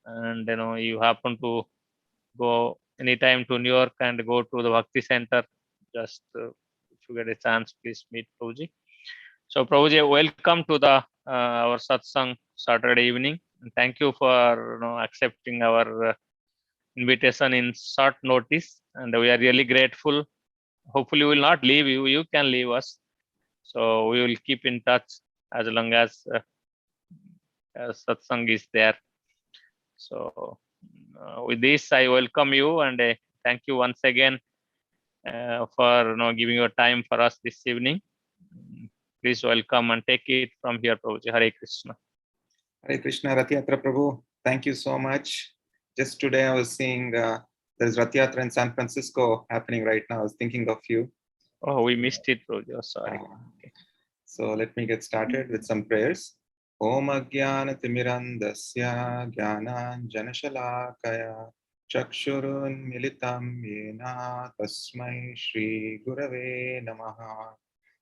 and you happen to go anytime to New York and go to the Bhakti Center, just if you get a chance, please meet Prabhuji. So Prabhuji, welcome to the our satsang Saturday evening. And thank you for accepting our invitation in short notice, and we are really grateful. Hopefully, we will not leave you. You can leave us. So we will keep in touch as long as satsang is there. So with this, I welcome you and thank you once again for giving your time for us this evening. Please welcome and take it from here, Prabhuji. Hare Krishna. Hare Krishna, Rath Yatra Prabhu. Thank you so much. Just today I was seeing there's Rath Yatra in San Francisco happening right now. I was thinking of you. Oh, we missed it, Prabhuji. Oh, sorry. Okay. So let me get started with some prayers. Om Ajnana Timirandasya Jnana Janashalakaya Chakshurun Militam Yena Tasmai Shri Gurave Namaha.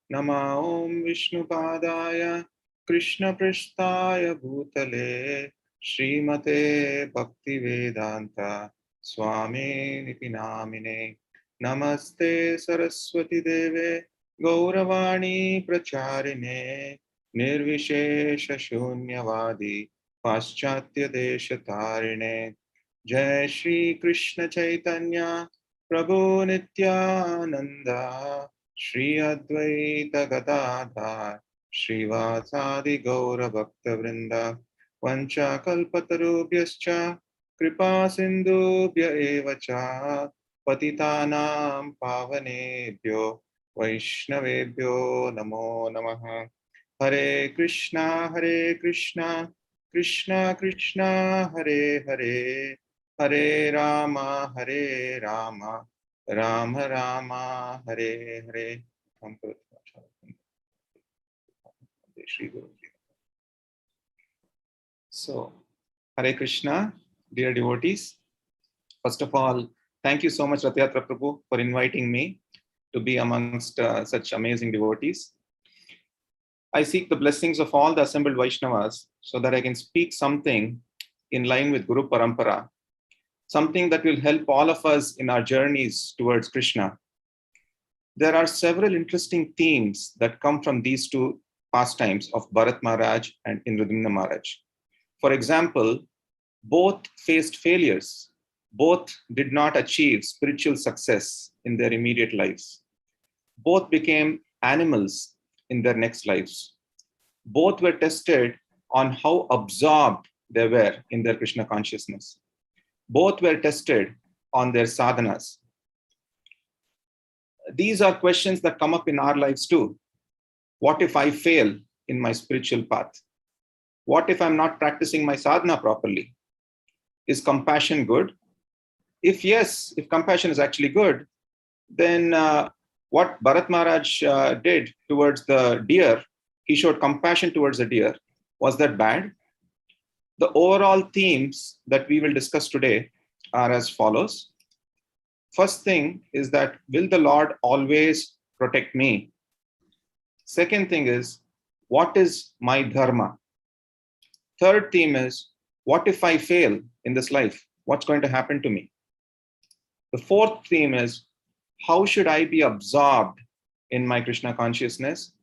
Nama Om Vishnu Padaya Krishna Prishtaya Bhutale Srimate Bhakti Vedanta Swami Niti Namine. Namaste Saraswati Deve Gauravani Pracharine Nirvishesha Shunyavadi Paschatya Deshatarine. Jai Shri Krishna Chaitanya Prabhu Nityananda Shri Advaita Gadadhar Srivasadi Gaura Bhakta Vrinda Vancha Kalpatarubhyascha Kripa Sindhubhya Evacha Patitanam Pavanebhyo Vaishnavebhyo Namo Namaha. Hare Krishna Krishna Krishna Hare Hare Hare Rama Rama Rama Hare Hare. So, Hare Krishna, dear devotees. First of all, thank you so much, Rath Yatra Prabhu, for inviting me to be amongst such amazing devotees. I seek the blessings of all the assembled Vaishnavas so that I can speak something in line with Guru Parampara, something that will help all of us in our journeys towards Krishna. There are several interesting themes that come from these two pastimes of Bharat Maharaj and Indradumna Maharaj. For example, both faced failures. Both did not achieve spiritual success in their immediate lives. Both became animals in their next lives. Both were tested on how absorbed they were in their Krishna consciousness. Both were tested on their sadhanas. These are questions that come up in our lives too. What if I fail in my spiritual path? What if I'm not practicing my sadhana properly? Is compassion good? If yes, if compassion is actually good, then what Bharat Maharaj did towards the deer, he showed compassion towards the deer. Was that bad? The overall themes that we will discuss today are as follows. First thing is that, will the Lord always protect me? Second thing is, what is my dharma? Third theme is, what if I fail in this life? What's going to happen to me? The fourth theme is, how should I be absorbed in my Krishna consciousness?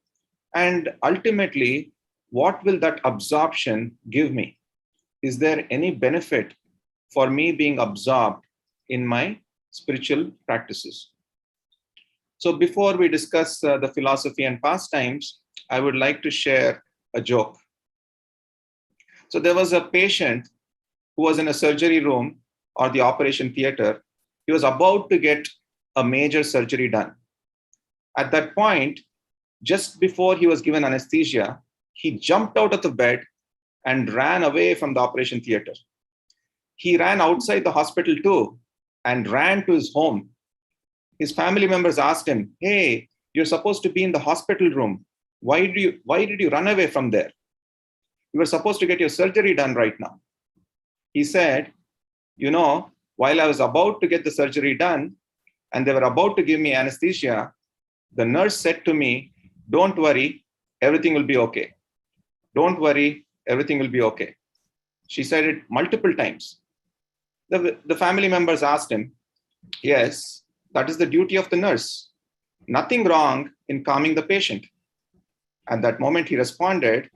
And ultimately, what will that absorption give me? Is there any benefit for me being absorbed in my spiritual practices? So before we discuss the philosophy and pastimes, I would like to share a joke. So there was a patient who was in a surgery room or the operation theater. He was about to get a major surgery done. At that point, just before he was given anesthesia, he jumped out of the bed and ran away from the operation theater. He ran outside the hospital too and ran to his home. His family members asked him, "Hey, you're supposed to be in the hospital room. Why did you run away from there? You were supposed to get your surgery done right now." He said, while I was about to get the surgery done and they were about to give me anesthesia, the nurse said to me, "Don't worry, everything will be okay. Don't worry, everything will be okay." She said it multiple times. The family members asked him, yes, that is the duty of the nurse. Nothing wrong in calming the patient. At that moment, he responded,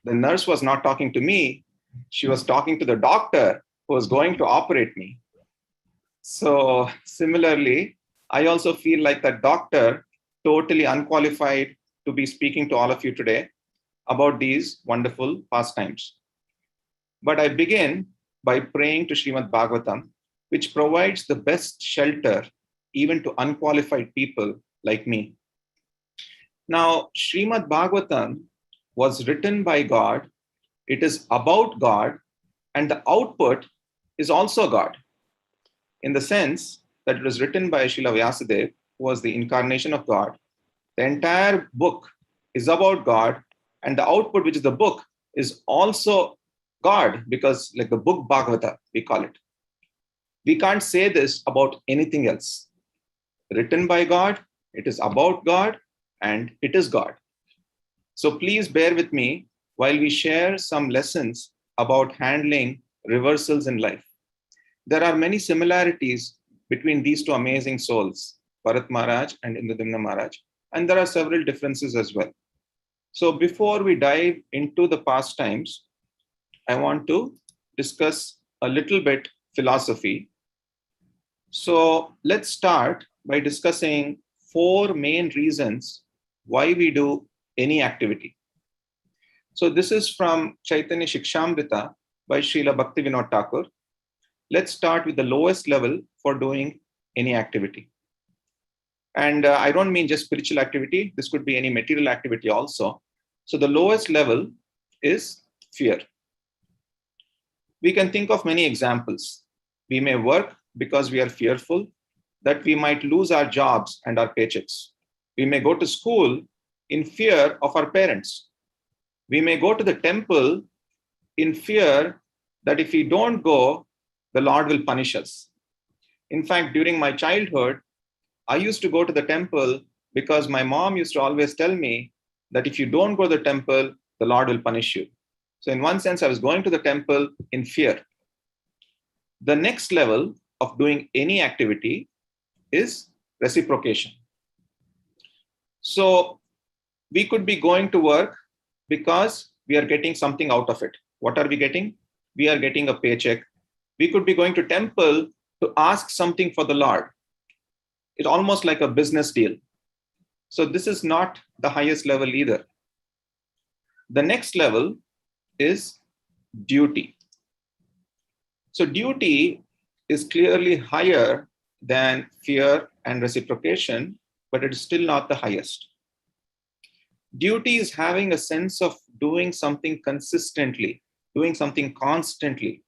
the nurse was not talking to me. She was talking to the doctor who was going to operate me. So similarly, I also feel like that doctor, totally unqualified to be speaking to all of you today about these wonderful pastimes. But I begin by praying to Srimad Bhagavatam, which provides the best shelter even to unqualified people like me. Now, Srimad Bhagavatam was written by God. It is about God, and the output is also God, in the sense that it was written by Srila Vyasadeva, who was the incarnation of God. The entire book is about God, and the output, which is the book, is also God, because like the book Bhagavata, we call it. We can't say this about anything else. Written by God, it is about God, and it is God. So please bear with me while we share some lessons about handling reversals in life. There are many similarities between these two amazing souls, Bharat Maharaj and Indradumna Maharaj, and there are several differences as well. So before we dive into the pastimes, I want to discuss a little bit philosophy. So let's start by discussing 4 main reasons why we do any activity. So this is from Chaitanya Shikshamrita by Srila Bhakti Vinod Thakur. Let's start with the lowest level for doing any activity. And I don't mean just spiritual activity. This could be any material activity also. So the lowest level is fear. We can think of many examples. We may work because we are fearful that we might lose our jobs and our paychecks. We may go to school in fear of our parents. We may go to the temple in fear that if we don't go, the Lord will punish us. In fact, during my childhood, I used to go to the temple because my mom used to always tell me that if you don't go to the temple, the Lord will punish you. So in one sense, I was going to the temple in fear. The next level of doing any activity is reciprocation. So we could be going to work because we are getting something out of it. What are we getting? We are getting a paycheck. We could be going to temple to ask something for the Lord. It's almost like a business deal. So this is not the highest level either. The next level is duty. So duty is clearly higher than fear and reciprocation, but it is still not the highest. Duty is having a sense of doing something consistently, doing something constantly.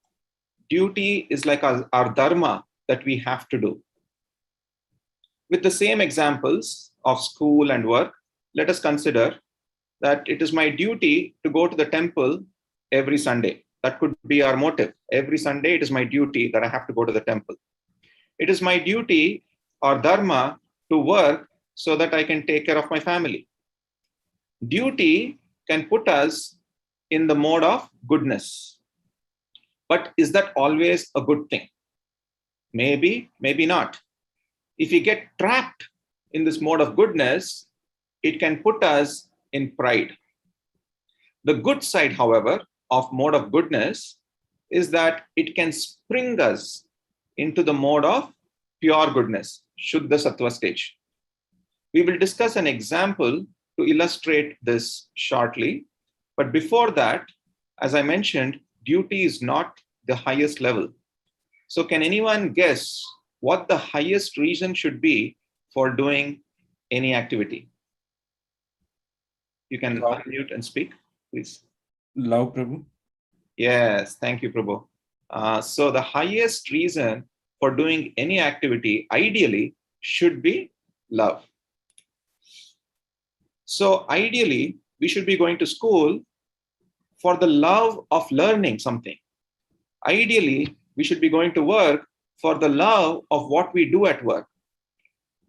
Duty is like our dharma that we have to do. With the same examples of school and work, let us consider that it is my duty to go to the temple every Sunday. That could be our motive. Every Sunday, it is my duty that I have to go to the temple. It is my duty or dharma to work so that I can take care of my family. Duty can put us in the mode of goodness. But is that always a good thing? Maybe, maybe not. If we get trapped in this mode of goodness, it can put us in pride. The good side, however, of mode of goodness is that it can spring us into the mode of pure goodness, Shuddha Sattva stage. We will discuss an example to illustrate this shortly. But before that, as I mentioned, duty is not the highest level. So can anyone guess what the highest reason should be for doing any activity? You can unmute and speak, please. Love, Prabhu. Yes, thank you, Prabhu. So the highest reason for doing any activity, ideally, should be love. So ideally, we should be going to school for the love of learning something. Ideally, we should be going to work for the love of what we do at work.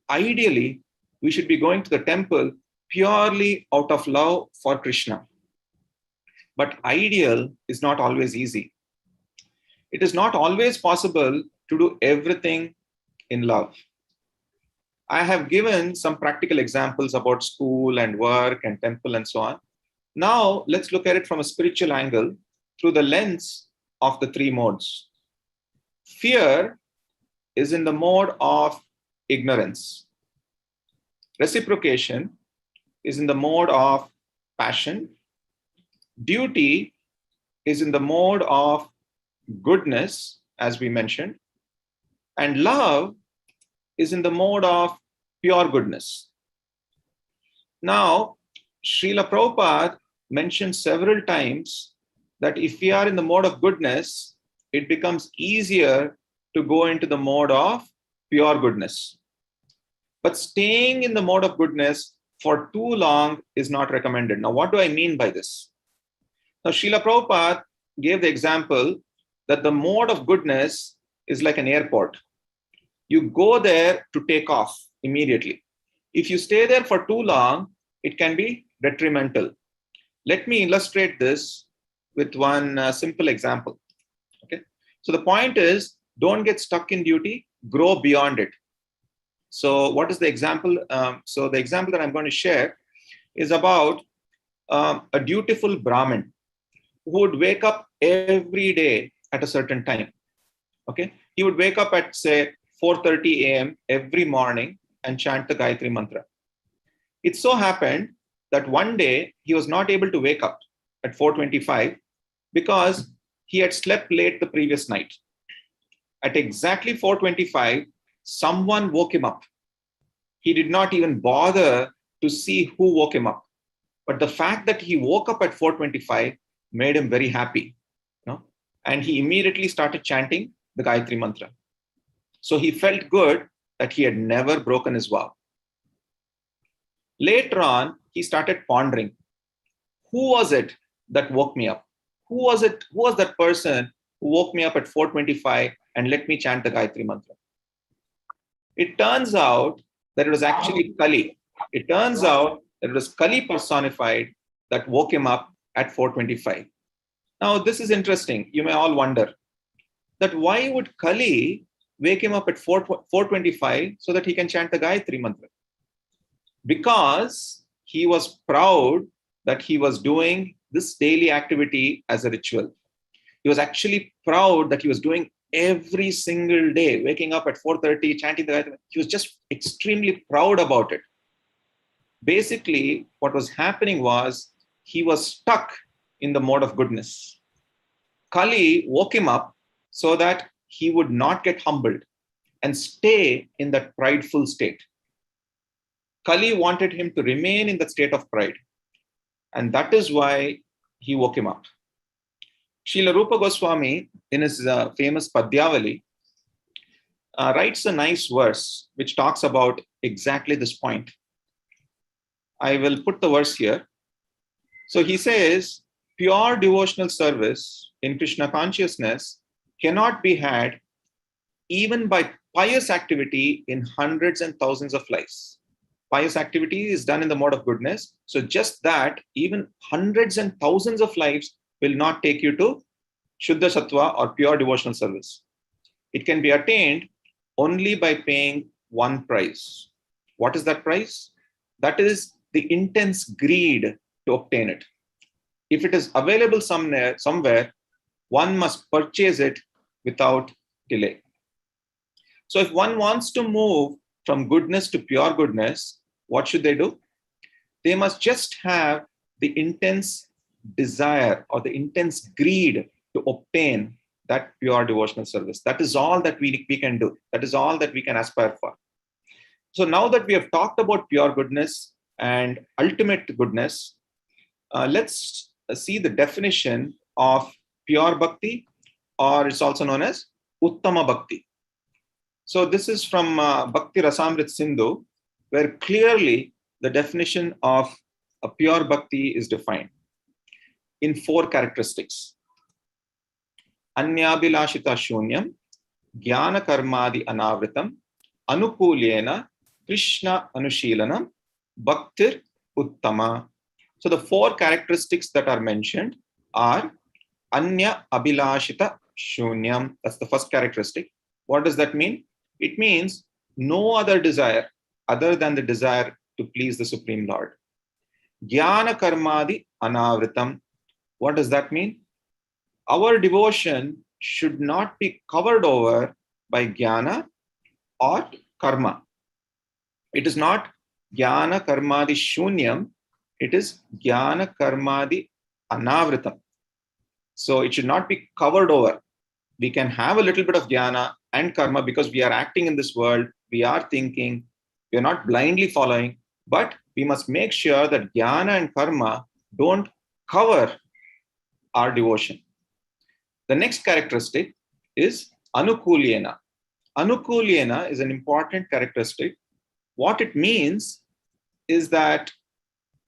Ideally, we should be going to the temple purely out of love for Krishna. But ideal is not always easy. It is not always possible to do everything in love. I have given some practical examples about school and work and temple and so on. Now, let's look at it from a spiritual angle through the lens of the three modes. Fear is in the mode of ignorance. Reciprocation is in the mode of passion. Duty is in the mode of goodness, as we mentioned. And love is in the mode of pure goodness. Now, Srila Prabhupada mentioned several times that if we are in the mode of goodness, it becomes easier to go into the mode of pure goodness. But staying in the mode of goodness for too long is not recommended. Now, what do I mean by this? Now, Srila Prabhupada gave the example that the mode of goodness is like an airport. You go there to take off immediately. If you stay there for too long, it can be detrimental. Let me illustrate this with one simple example. Okay. So the point is, don't get stuck in duty, grow beyond it. So what is the example? So the example that I'm going to share is about a dutiful Brahmin who would wake up every day at a certain time. Okay. He would wake up at, say, 4:30 a.m. every morning and chant the Gayatri Mantra. It so happened that one day he was not able to wake up at 4:25 because he had slept late the previous night. At exactly 4:25, someone woke him up. He did not even bother to see who woke him up. But the fact that he woke up at 4:25 made him very happy. And he immediately started chanting the Gayatri Mantra. So he felt good that he had never broken his vow. Later on, he started pondering, who was it that woke me up? Who was that person who woke me up at 4:25 and let me chant the Gayatri Mantra? It turns out that it was actually Kali. It turns out that it was Kali personified that woke him up at 4:25. Now, this is interesting. You may all wonder that why would Kali wake him up at 4:25 so that he can chant the Gayatri Mantra? Because he was proud that he was doing this daily activity as a ritual. He was actually proud that he was doing every single day, waking up at 4:30, chanting the Gayatri. He was just extremely proud about it. Basically, what was happening was he was stuck in the mode of goodness. Kali woke him up so that he would not get humbled and stay in that prideful state. Kali wanted him to remain in that state of pride. And that is why he woke him up. Srila Rupa Goswami, in his famous Padyavali, writes a nice verse which talks about exactly this point. I will put the verse here. So he says, pure devotional service in Krishna consciousness cannot be had even by pious activity in hundreds and thousands of lives. Pious activity is done in the mode of goodness. So just that, even hundreds and thousands of lives will not take you to Shuddha Sattva or pure devotional service. It can be attained only by paying one price. What is that price? That is the intense greed to obtain it. If it is available somewhere, one must purchase it without delay. So if one wants to move from goodness to pure goodness, what should they do? They must just have the intense desire or the intense greed to obtain that pure devotional service. That is all that we can do. That is all that we can aspire for. So now that we have talked about pure goodness and ultimate goodness, let's see the definition of pure bhakti, or it's also known as Uttama Bhakti. So this is from Bhakti Rasamrit Sindhu, where clearly the definition of a pure bhakti is defined in 4 characteristics. Anyabhilashita shunyam, jnana karmadi anavritam, Anukulena, Krishna anushilanam, bhaktir uttama. So the 4 characteristics that are mentioned are Anya Abhilashita Shunyam. That's the first characteristic. What does that mean? It means no other desire other than the desire to please the Supreme Lord. Jnana karmadi anavritam. What does that mean? Our devotion should not be covered over by jnana or karma. It is not jnana karmadi shunyam, it is jnana karmadi anavritam. So it should not be covered over. We can have a little bit of jnana and karma because we are acting in this world, we are thinking, we are not blindly following, but we must make sure that jnana and karma don't cover our devotion. The next characteristic is Anukulena. Anukulena is an important characteristic. What it means is that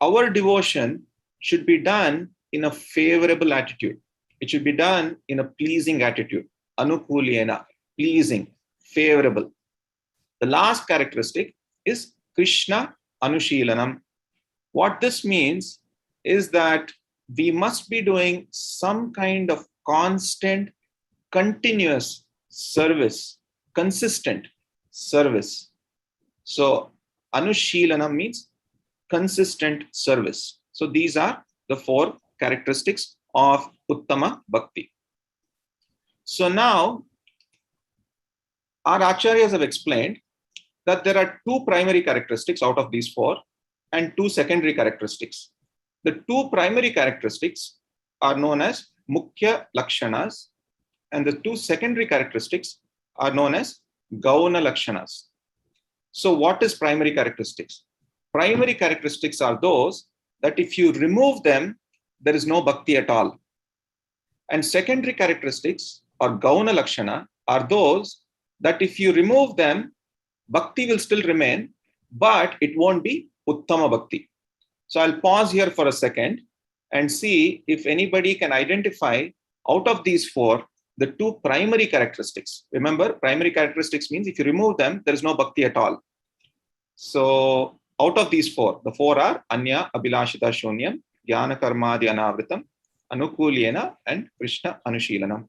our devotion should be done in a favorable attitude. It should be done in a pleasing attitude. Anukulena, pleasing, favorable. The last characteristic is Krishna Anushilanam. What this means is that we must be doing some kind of constant, continuous service, consistent service. So Anushilanam means consistent service. So these are the 4 characteristics of Uttama Bhakti. So now our Acharyas have explained that there are 2 primary characteristics out of these 4 and 2 secondary characteristics. The 2 primary characteristics are known as Mukhya Lakshanas, and the 2 secondary characteristics are known as Gauna Lakshanas. So what is primary characteristics? Primary characteristics are those that if you remove them, there is no bhakti at all. And secondary characteristics or Gauna Lakshana are those that if you remove them, bhakti will still remain, but it won't be Uttama Bhakti. So I'll pause here for a second and see if anybody can identify out of these 4, the 2 primary characteristics. Remember, primary characteristics means if you remove them, there is no bhakti at all. So out of these 4, the 4 are Anya Abhilashita Shunyam, Jnana Karmadi Anavritam, Anukulena, and Krishna Anushilanam.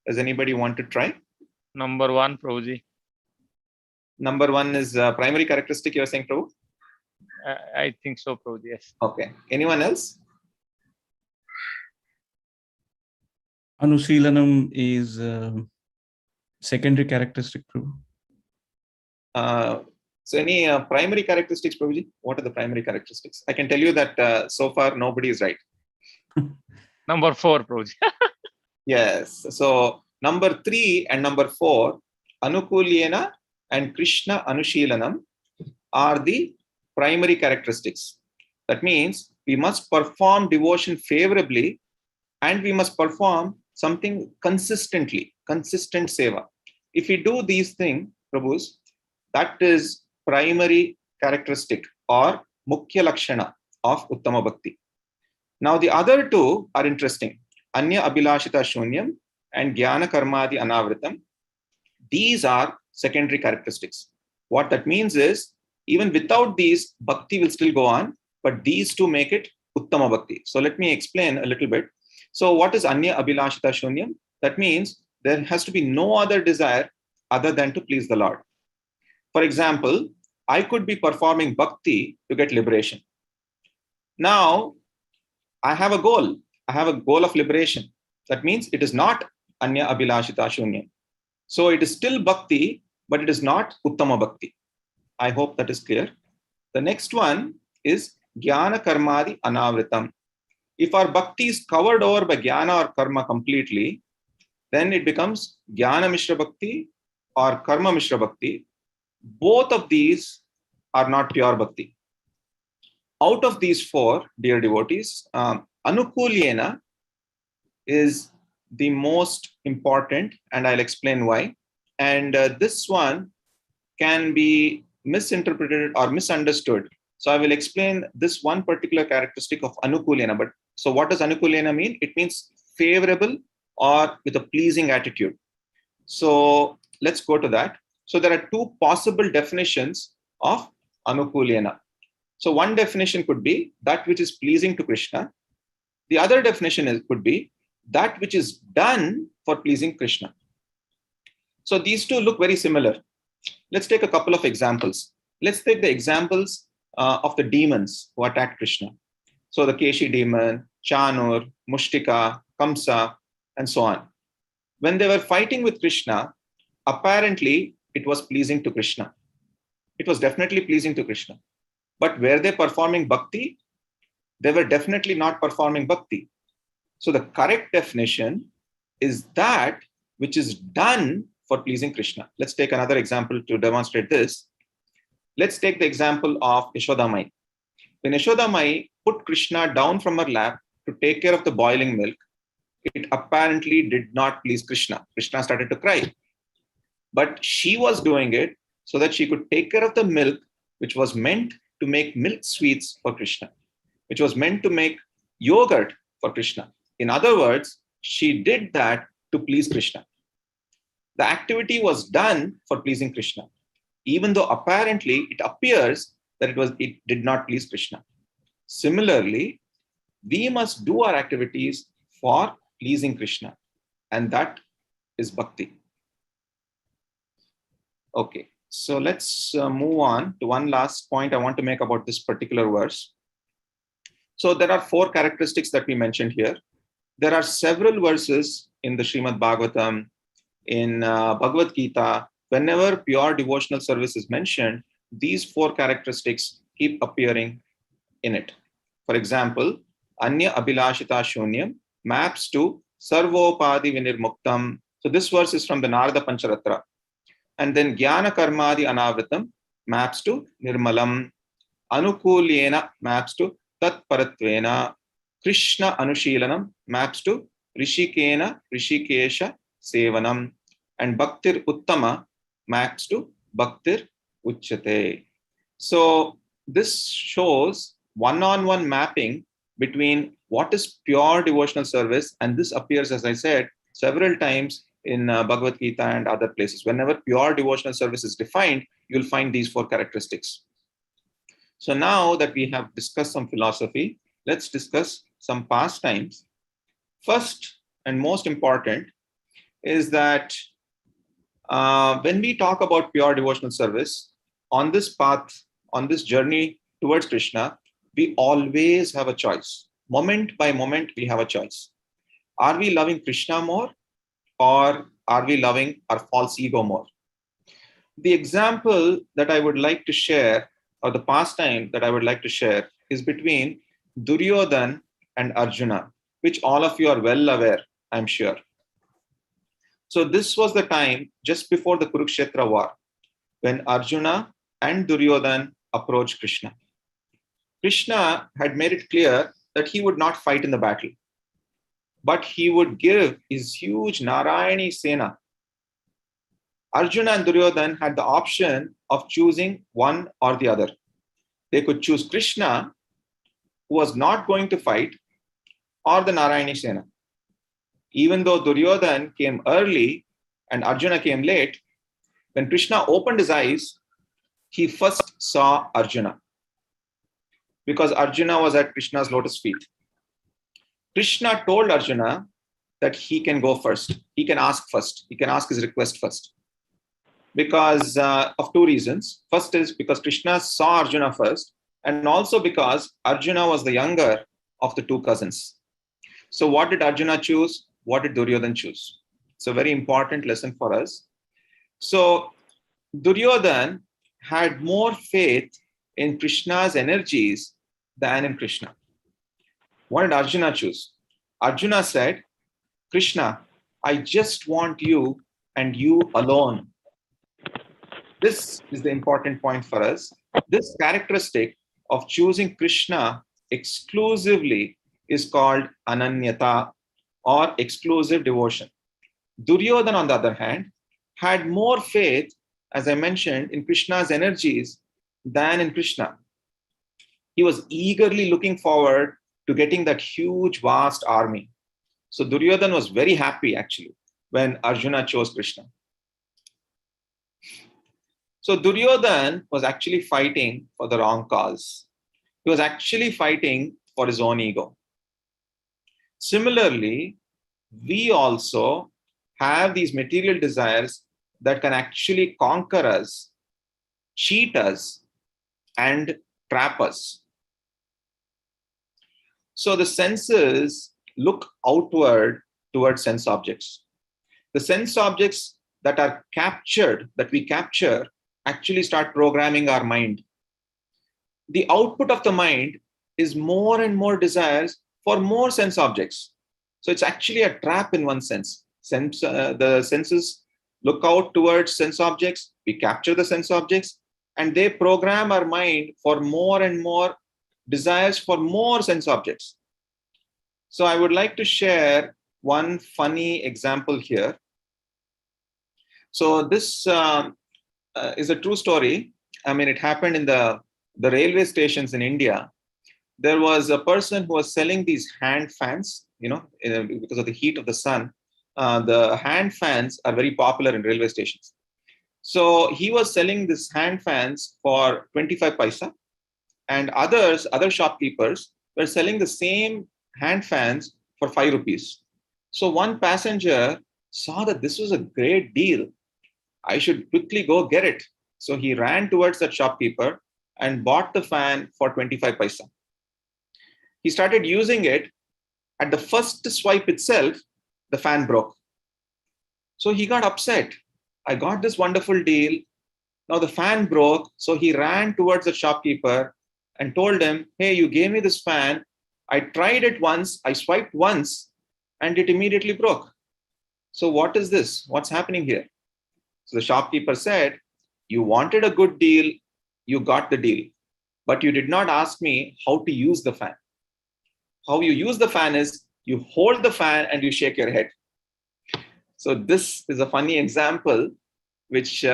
Does anybody want to try? Number 1, Prabhuji. Number 1 is primary characteristic, you are saying, Prabhu? I think so, Prabhuji, yes. Okay. Anyone else? Anushilanam is secondary characteristic, Prabhu. So any primary characteristics, Prabhuji? What are the primary characteristics? I can tell you that so far nobody is right. Number 4, Prabhuji. Yes. So number 3 and number 4, Anukulena and Krishna Anushilanam are the primary characteristics. That means we must perform devotion favorably and we must perform something consistently, consistent seva. If we do these things, Prabhus, that is primary characteristic or Mukhya Lakshana of Uttama Bhakti. Now the other 2 are interesting. Anya Abhilashita Shunyam and Jnana Karmadi Anavritam. These are secondary characteristics. What that means is, even without these, Bhakti will still go on, but these 2 make it Uttama Bhakti. So let me explain a little bit. So what is Anya Abhilashita Shunyam? That means there has to be no other desire other than to please the Lord. For example, I could be performing Bhakti to get liberation. Now, I have a goal. I have a goal of liberation. That means it is not Anya Abhilashita Shunyam. So it is still Bhakti, but it is not Uttama Bhakti. I hope that is clear. The next one is Jnana Karmadi Anavritam. If our Bhakti is covered over by Jnana or Karma completely, then it becomes Jnana Mishra Bhakti or Karma Mishra Bhakti. Both of these are not pure Bhakti. Out of these 4, dear devotees, Anukulena is the most important, and I'll explain why. And this one can be misinterpreted or misunderstood. So I will explain this one particular characteristic of Anukulena. But so what does Anukulena mean? It means favorable or with a pleasing attitude. So let's go to that. So there are 2 possible definitions of Anukulena. So one definition could be that which is pleasing to Krishna. The other definition could be that which is done for pleasing Krishna. So these two look very similar. Let's take a couple of examples. Let's take the examples of the demons who attacked Krishna. So the Keshi demon, Chanur, Mushtika, Kamsa, and so on. When they were fighting with Krishna, apparently it was pleasing to Krishna. It was definitely pleasing to Krishna. But were they performing bhakti? They were definitely not performing bhakti. So the correct definition is that which is done for pleasing Krishna. Let's take another example to demonstrate this. Let's take the example of Yashoda Mai. When Yashoda Mai put Krishna down from her lap to take care of the boiling milk, it apparently did not please Krishna. Krishna started to cry. But she was doing it so that she could take care of the milk, which was meant to make milk sweets for Krishna, which was meant to make yogurt for Krishna. In other words, she did that to please Krishna. The activity was done for pleasing Krishna, even though apparently it appears that it did not please Krishna. Similarly, we must do our activities for pleasing Krishna, and that is bhakti. Okay, so let's move on to one last point I want to make about this particular verse. So there are 4 characteristics that we mentioned here. There are several verses in the Srimad Bhagavatam, in Bhagavad Gita. Whenever pure devotional service is mentioned, these 4 characteristics keep appearing in it. For example, Anya Abhilashita Shunyam maps to Sarvopadi Vinirmuktam. So this verse is from the Narada Pancharatra. And then Jnana Karmadi Anavritam maps to Nirmalam. Anukulena maps to Tat Paratvena. Krishna Anushilanam maps to Rishikena Rishikesha Sevanam. And Bhaktir Uttama maps to Bhaktir Uchyate. So this shows one-on-one mapping between what is pure devotional service, and this appears, as I said, several times in Bhagavad Gita and other places. Whenever pure devotional service is defined, you'll find these 4 characteristics. So now that we have discussed some philosophy, let's discuss some pastimes. First and most important is that when we talk about pure devotional service, on this path, on this journey towards Krishna, we always have a choice. Moment by moment, we have a choice. Are we loving Krishna more, or are we loving our false ego more? The example that I would like to share, or the pastime that I would like to share, is between Duryodhan and Arjuna, which all of you are well aware, I'm sure. So this was the time just before the Kurukshetra war, when Arjuna and Duryodhan approached Krishna. Krishna had made it clear that he would not fight in the battle, but he would give his huge Narayani Sena. Arjuna and Duryodhan had the option of choosing one or the other. They could choose Krishna, who was not going to fight, or the Narayani Sena. Even though Duryodhan came early and Arjuna came late, when Krishna opened his eyes, he first saw Arjuna, because Arjuna was at Krishna's lotus feet. Krishna told Arjuna that he can go first. He can ask first. He can ask his request first. Because of 2 reasons. First is because Krishna saw Arjuna first, and also because Arjuna was the younger of the 2 cousins. So what did Arjuna choose? What did Duryodhan choose? It's a very important lesson for us. So Duryodhan had more faith in Krishna's energies than in Krishna. What did Arjuna choose? Arjuna said, Krishna, I just want you and you alone. This is the important point for us. This characteristic of choosing Krishna exclusively is called ananyata, or exclusive devotion. Duryodhan, on the other hand, had more faith, as I mentioned, in Krishna's energies than in Krishna. He was eagerly looking forward to getting that huge, vast army. So Duryodhan was very happy, actually, when Arjuna chose Krishna. So Duryodhan was actually fighting for the wrong cause. He was actually fighting for his own ego. Similarly, we also have these material desires that can actually conquer us, cheat us, and trap us. So the senses look outward towards sense objects. The sense objects that are captured, that we capture, actually start programming our mind. The output of the mind is more and more desires for more sense objects. So it's actually a trap in one sense. The senses look out towards sense objects, we capture the sense objects, and they program our mind for more and more desires for more sense objects. So I would like to share one funny example here. So this is a true story. I mean, it happened in the railway stations in India. There was a person who was selling these hand fans, because of the heat of the sun. The hand fans are very popular in railway stations. So he was selling these hand fans for 25 paisa, and other shopkeepers were selling the same hand fans for 5 rupees. So one passenger saw that this was a great deal. I should quickly go get it. So he ran towards that shopkeeper and bought the fan for 25 paisa. He started using it. At the first swipe itself, the fan broke. So he got upset. I got this wonderful deal. Now the fan broke. So he ran towards the shopkeeper and told him, hey, you gave me this fan. I tried it once. I swiped once and it immediately broke. So what is this? What's happening here? So the shopkeeper said, you wanted a good deal. You got the deal. But you did not ask me how to use the fan. How you use the fan is you hold the fan and you shake your head. So this is a funny example which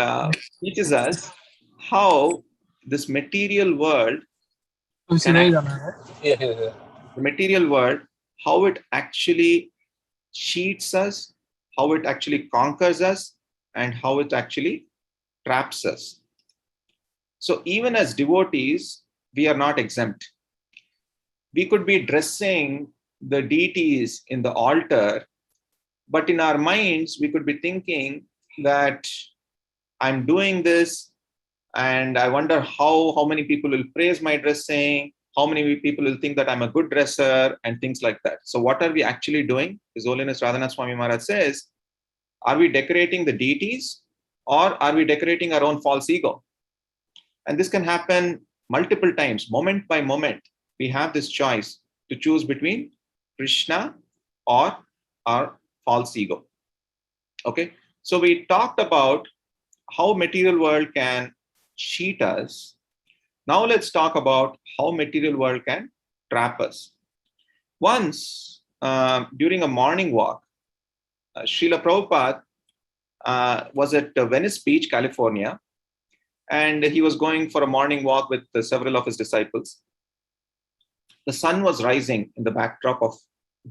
teaches us how this material world, the material world, how it actually cheats us, how it actually conquers us, and how it actually traps us. So even as devotees, we are not exempt. We could be dressing the deities in the altar, but in our minds, we could be thinking that I'm doing this and I wonder how many people will praise my dressing, how many people will think that I'm a good dresser and things like that. So what are we actually doing? His Holiness Radhanath Swami Maharaj says, are we decorating the deities or are we decorating our own false ego? And this can happen multiple times, moment by moment. We have this choice to choose between Krishna or our false ego. Okay, so we talked about how material world can cheat us. Now let's talk about how material world can trap us. Once during a morning walk, Srila Prabhupada was at Venice Beach, California, and he was going for a morning walk with several of his disciples. The sun was rising in the backdrop of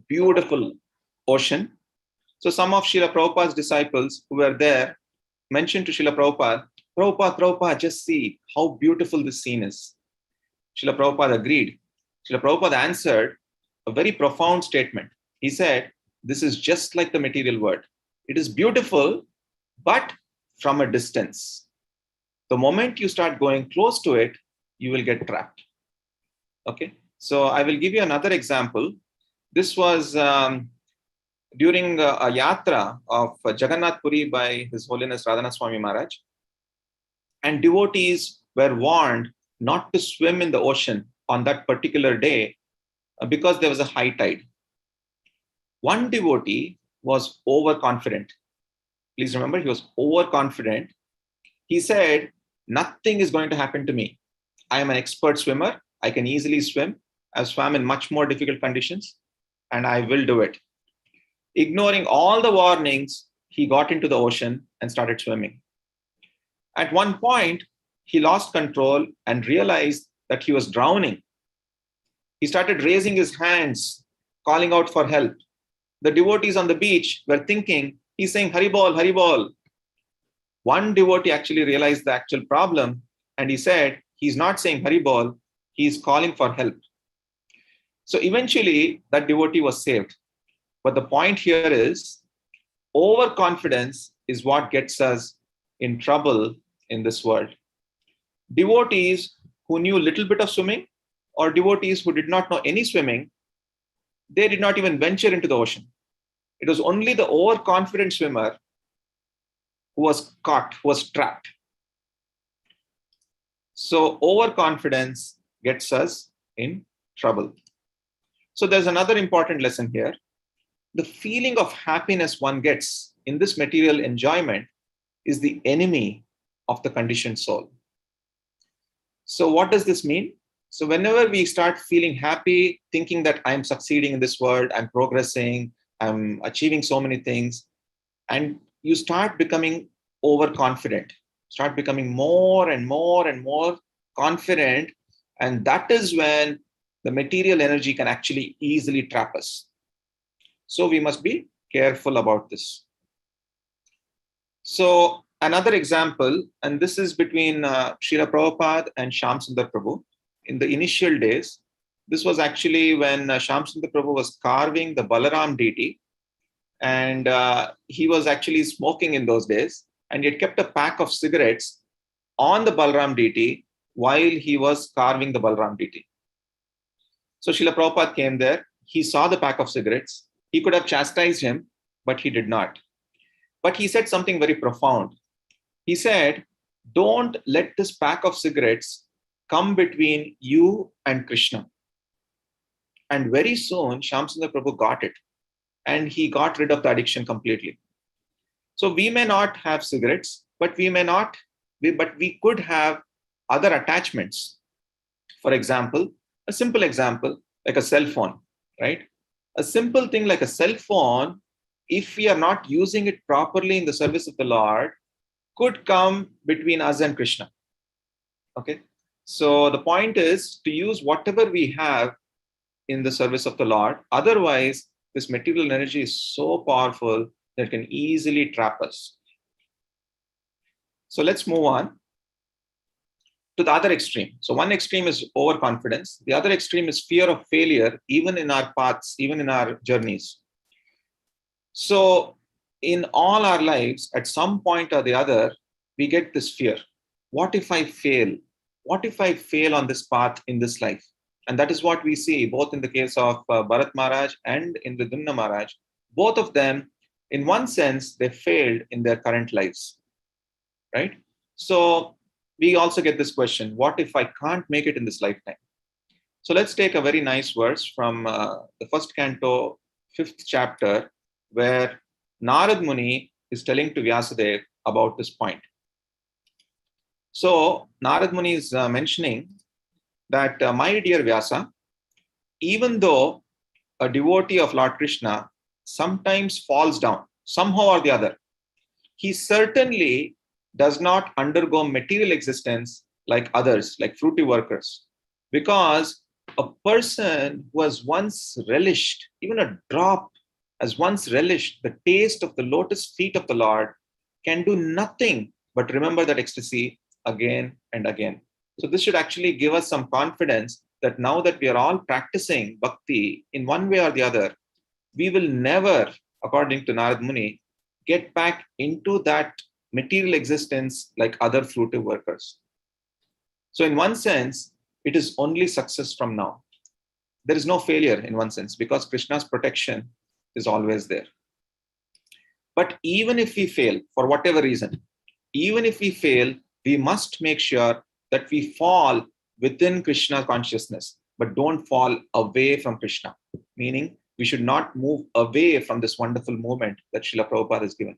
beautiful ocean. So some of Srila Prabhupada's disciples who were there mentioned to Srila Prabhupada, Prabhupada, just see how beautiful this scene is. Srila Prabhupada agreed. Srila Prabhupada answered a very profound statement. He said, this is just like the material world. It is beautiful, but from a distance. The moment you start going close to it, you will get trapped. Okay. So I will give you another example. This was during a yatra of Jagannath Puri by His Holiness Radhanath Swami Maharaj. And devotees were warned not to swim in the ocean on that particular day because there was a high tide. One devotee was overconfident. Please remember, he was overconfident. He said, nothing is going to happen to me. I am an expert swimmer. I can easily swim. I've swam in much more difficult conditions, and I will do it. Ignoring all the warnings, he got into the ocean and started swimming. At one point, he lost control and realized that he was drowning. He started raising his hands, calling out for help. The devotees on the beach were thinking, he's saying, Haribol, Haribol. One devotee actually realized the actual problem, and he said, he's not saying Haribol, he's calling for help. So eventually, that devotee was saved. But the point here is overconfidence is what gets us in trouble in this world. Devotees who knew little bit of swimming or devotees who did not know any swimming, they did not even venture into the ocean. It was only the overconfident swimmer who was caught, who was trapped. So overconfidence gets us in trouble. So there's another important lesson here. The feeling of happiness one gets in this material enjoyment is the enemy of the conditioned soul. So what does this mean? So whenever we start feeling happy, thinking that I'm succeeding in this world, I'm progressing, I'm achieving so many things, and you start becoming overconfident, start becoming more and more and more confident, and that is when the material energy can actually easily trap us. So we must be careful about this. So another example, and this is between Srila Prabhupada and Shyam Sundar Prabhu. In the initial days, this was actually when Shyam Sundar Prabhu was carving the Balaram deity, and he was actually smoking in those days, and he had kept a pack of cigarettes on the Balaram deity while he was carving the Balaram deity. So Srila Prabhupada came there, he saw the pack of cigarettes, he could have chastised him, but he did not. But he said something very profound. He said, don't let this pack of cigarettes come between you and Krishna. And very soon, Shyam Sundar Prabhu got it. And he got rid of the addiction completely. So we may not have cigarettes, but we could have other attachments. For example, a simple example, like a cell phone, right? A simple thing like a cell phone, if we are not using it properly in the service of the Lord, could come between us and Krishna. Okay. So the point is to use whatever we have in the service of the Lord. Otherwise, this material energy is so powerful that it can easily trap us. So let's move on to the other extreme. So one extreme is overconfidence. The other extreme is fear of failure, even in our paths, even in our journeys. So in all our lives, at some point or the other, we get this fear. What if I fail? What if I fail on this path in this life? And that is what we see both in the case of Bharat Maharaj and in Vidunna Maharaj. Both of them, in one sense, they failed in their current lives, right? So we also get this question, what if I can't make it in this lifetime? So let's take a very nice verse from the first canto, 5th chapter, where Narad Muni is telling to Vyasadeva about this point. So Narad Muni is mentioning that, my dear Vyasa, even though a devotee of Lord Krishna sometimes falls down, somehow or the other, he certainly does not undergo material existence like others, like fruity workers. Because a person who has once relished, even a drop, has once relished the taste of the lotus feet of the Lord, can do nothing but remember that ecstasy again and again. So this should actually give us some confidence that now that we are all practicing bhakti in one way or the other, we will never, according to Narad Muni, get back into that material existence like other fruitive workers. So in one sense, it is only success from now. There is no failure in one sense because Krishna's protection is always there. But even if we fail, for whatever reason, even if we fail, we must make sure that we fall within Krishna consciousness, but don't fall away from Krishna. Meaning, we should not move away from this wonderful movement that Srila Prabhupada has given.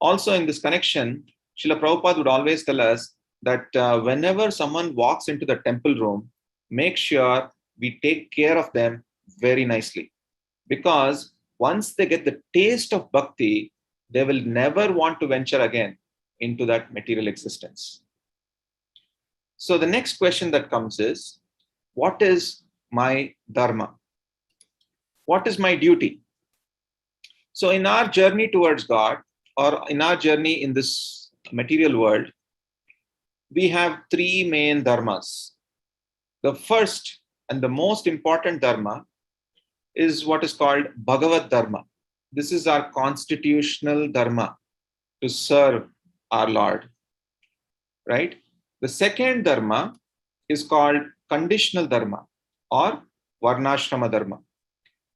Also, in this connection, Srila Prabhupada would always tell us that whenever someone walks into the temple room, make sure we take care of them very nicely. Because once they get the taste of bhakti, they will never want to venture again into that material existence. So the next question that comes is, what is my dharma? What is my duty? So in our journey towards God, or in our journey in this material world, we have three main dharmas. The first and the most important dharma is what is called Bhagavad Dharma. This is our constitutional dharma to serve our Lord, right? The second dharma is called Conditional Dharma or Varnasrama Dharma.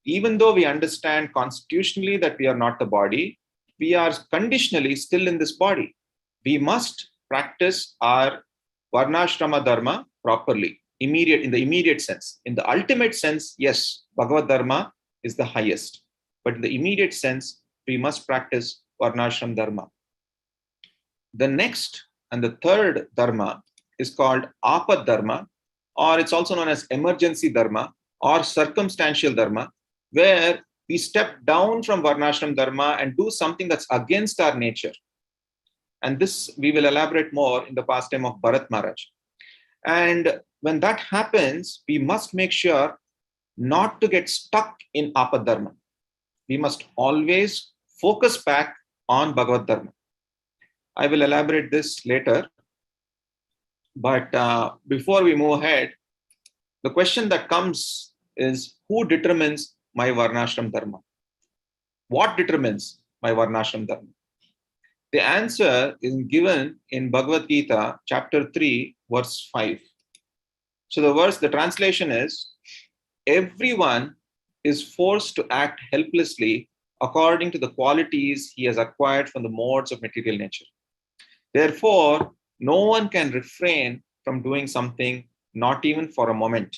Even though we understand constitutionally that we are not the body, we are conditionally still in this body. We must practice our Varnasrama Dharma properly, in the immediate sense. In the ultimate sense, yes, Bhagavad Dharma is the highest. But in the immediate sense, we must practice Varnashram Dharma. The next and the third Dharma is called Apad Dharma, or it's also known as Emergency Dharma or Circumstantial Dharma, where we step down from Varnashram Dharma and do something that's against our nature. And this we will elaborate more in the pastime of Bharat Maharaj. And when that happens, we must make sure not to get stuck in Apad Dharma. We must always focus back on Bhagavad Dharma. I will elaborate this later. But before we move ahead, the question that comes is, who determines my Varnashram Dharma? What determines my Varnashram Dharma? The answer is given in Bhagavad Gita, chapter 3, verse 5. So the translation is, everyone is forced to act helplessly according to the qualities he has acquired from the modes of material nature. Therefore, no one can refrain from doing something, not even for a moment.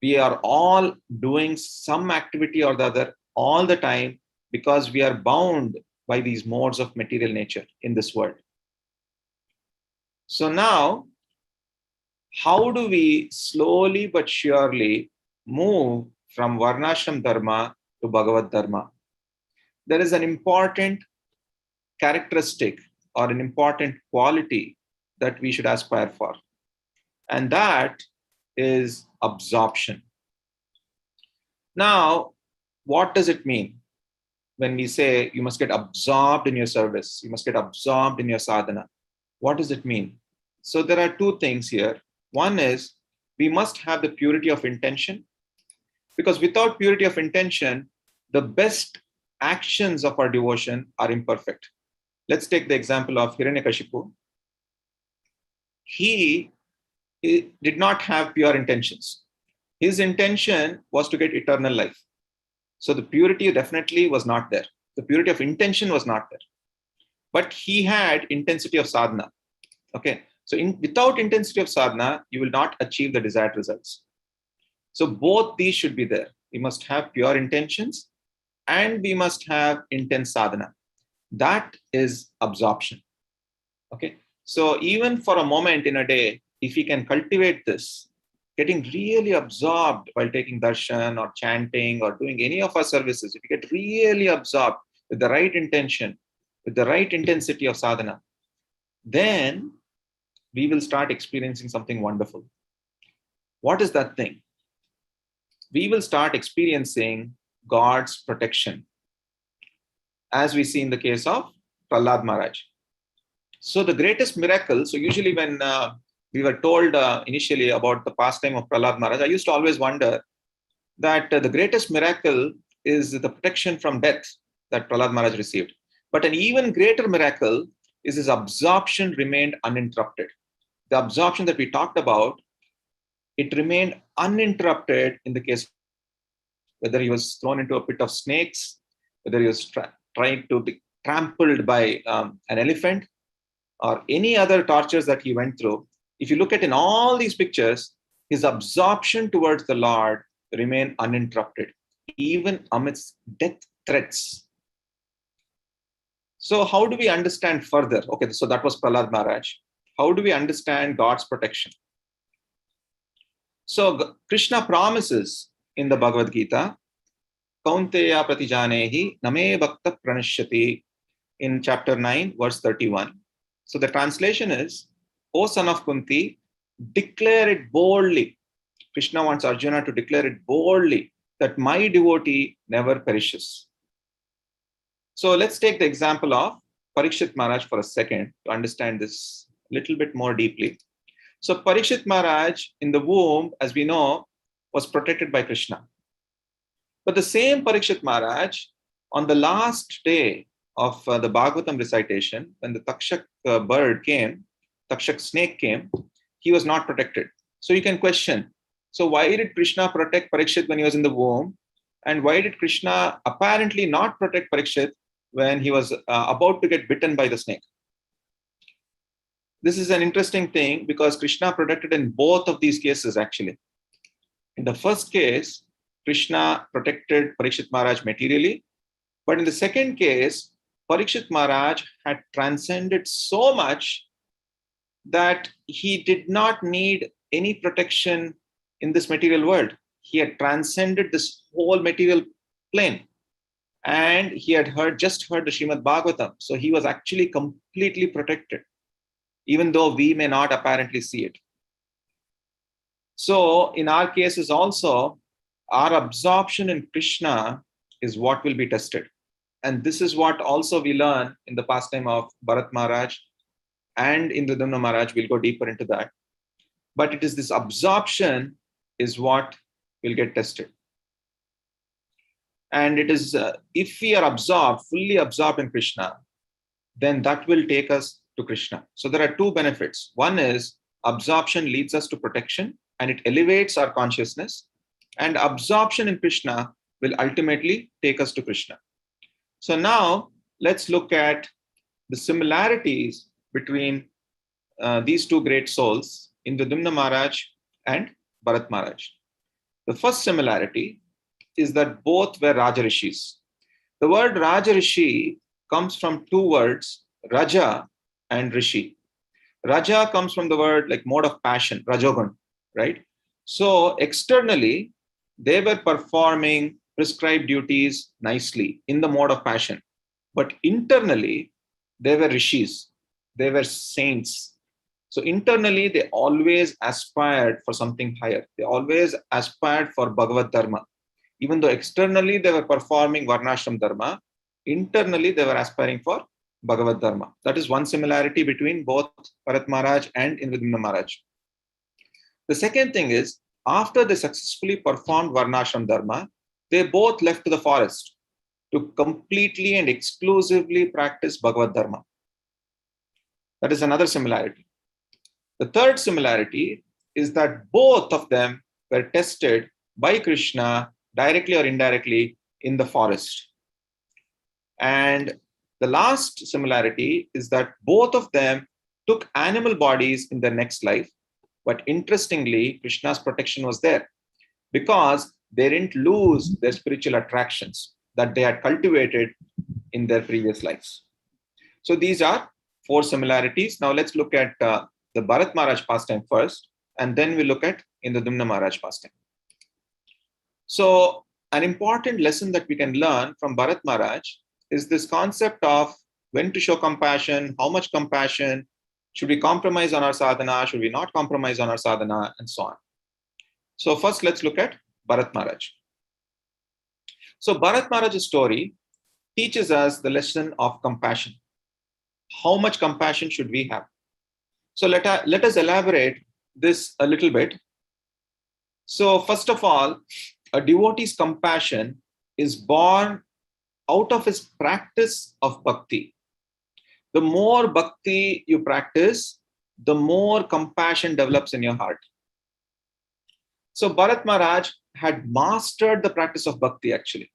We are all doing some activity or the other all the time because we are bound by these modes of material nature in this world. So now, how do we slowly but surely move from Varnashram Dharma to Bhagavad Dharma? There is an important characteristic or an important quality that we should aspire for. And that is absorption. Now, what does it mean when we say you must get absorbed in your service, you must get absorbed in your sadhana? What does it mean? So there are two things here. One is we must have the purity of intention, because without purity of intention, the best actions of our devotion are imperfect. Let's take the example of Hiranyakashipu. He did not have pure intentions. His intention was to get eternal life. So the purity definitely was not there. The purity of intention was not there. But he had intensity of sadhana. Okay. So without intensity of sadhana, you will not achieve the desired results. So both these should be there. We must have pure intentions and we must have intense sadhana. That is absorption. Okay. So even for a moment in a day, if we can cultivate this, getting really absorbed while taking darshan or chanting or doing any of our services, if you get really absorbed with the right intention, with the right intensity of sadhana, then we will start experiencing something wonderful. What is that thing? We will start experiencing God's protection, as we see in the case of Prahlad Maharaj. So the greatest miracle, so usually when we were told initially about the pastime of Prahlad Maharaj, I used to always wonder that the greatest miracle is the protection from death that Prahlad Maharaj received. But an even greater miracle is his absorption remained uninterrupted. The absorption that we talked about, it remained uninterrupted in the case, whether he was thrown into a pit of snakes, whether he was trying to be trampled by an elephant, or any other tortures that he went through. If you look at in all these pictures, his absorption towards the Lord remained uninterrupted, even amidst death threats. So how do we understand further? Okay, so that was Prahlad Maharaj. How do we understand God's protection? So Krishna promises in the Bhagavad Gita, Kaunteya pratijanehi name bhakta pranashyati, in chapter 9, verse 31. So the translation is, O son of Kunti, declare it boldly. Krishna wants Arjuna to declare it boldly that my devotee never perishes. So let's take the example of Parikshit Maharaj for a second to understand this a little bit more deeply. So Parikshit Maharaj in the womb, as we know, was protected by Krishna. But the same Parikshit Maharaj, on the last day of the Bhagavatam recitation, when the Takshak Takshak snake came, he was not protected. So you can question, so why did Krishna protect Parikshit when he was in the womb? And why did Krishna apparently not protect Parikshit when he was about to get bitten by the snake? This is an interesting thing because Krishna protected in both of these cases actually. In the first case, Krishna protected Parikshit Maharaj materially. But in the second case, Parikshit Maharaj had transcended so much that he did not need any protection in this material world. He had transcended this whole material plane. And he had just heard the Srimad Bhagavatam. So he was actually completely protected, even though we may not apparently see it. So in our cases also, our absorption in Krishna is what will be tested. And this is what also we learn in the pastime of Bharat Maharaj and in Ridhamna Maharaj. We'll go deeper into that. But it is this absorption is what will get tested. And it is, if we are absorbed, fully absorbed in Krishna, then that will take us to Krishna. So there are two benefits. One is absorption leads us to protection and it elevates our consciousness. And absorption in Krishna will ultimately take us to Krishna. So now let's look at the similarities between these two great souls, Indradumna Maharaj and Bharat Maharaj. The first similarity is that both were Rajarishis. The word Rajarishi comes from two words, Raja and Rishi. Raja comes from the word like mode of passion, Rajogun, right? So externally, they were performing prescribed duties nicely in the mode of passion. But internally, they were Rishis. They were saints. So internally, they always aspired for something higher. They always aspired for Bhagavad Dharma. Even though externally they were performing Varnashram Dharma, internally they were aspiring for Bhagavad Dharma. That is one similarity between both Bharat Maharaj and Indradumna Maharaj. The second thing is, after they successfully performed Varnashram Dharma, they both left to the forest to completely and exclusively practice Bhagavad Dharma. That is another similarity. The third similarity is that both of them were tested by Krishna directly or indirectly in the forest. And the last similarity is that both of them took animal bodies in their next life. But interestingly, Krishna's protection was there because they didn't lose their spiritual attractions that they had cultivated in their previous lives. So these are four similarities. Now let's look at the Bharat Maharaj pastime first, and then we look at Indradumna Maharaj pastime. So an important lesson that we can learn from Bharat Maharaj is this concept of when to show compassion, how much compassion, should we compromise on our sadhana, should we not compromise on our sadhana, and so on. So first let's look at Bharat Maharaj. So Bharat Maharaj's story teaches us the lesson of compassion. How much compassion should we have? So let us elaborate this a little bit. So first of all, a devotee's compassion is born out of his practice of bhakti. The more bhakti you practice, the more compassion develops in your heart. So Bharat Maharaj had mastered the practice of bhakti actually.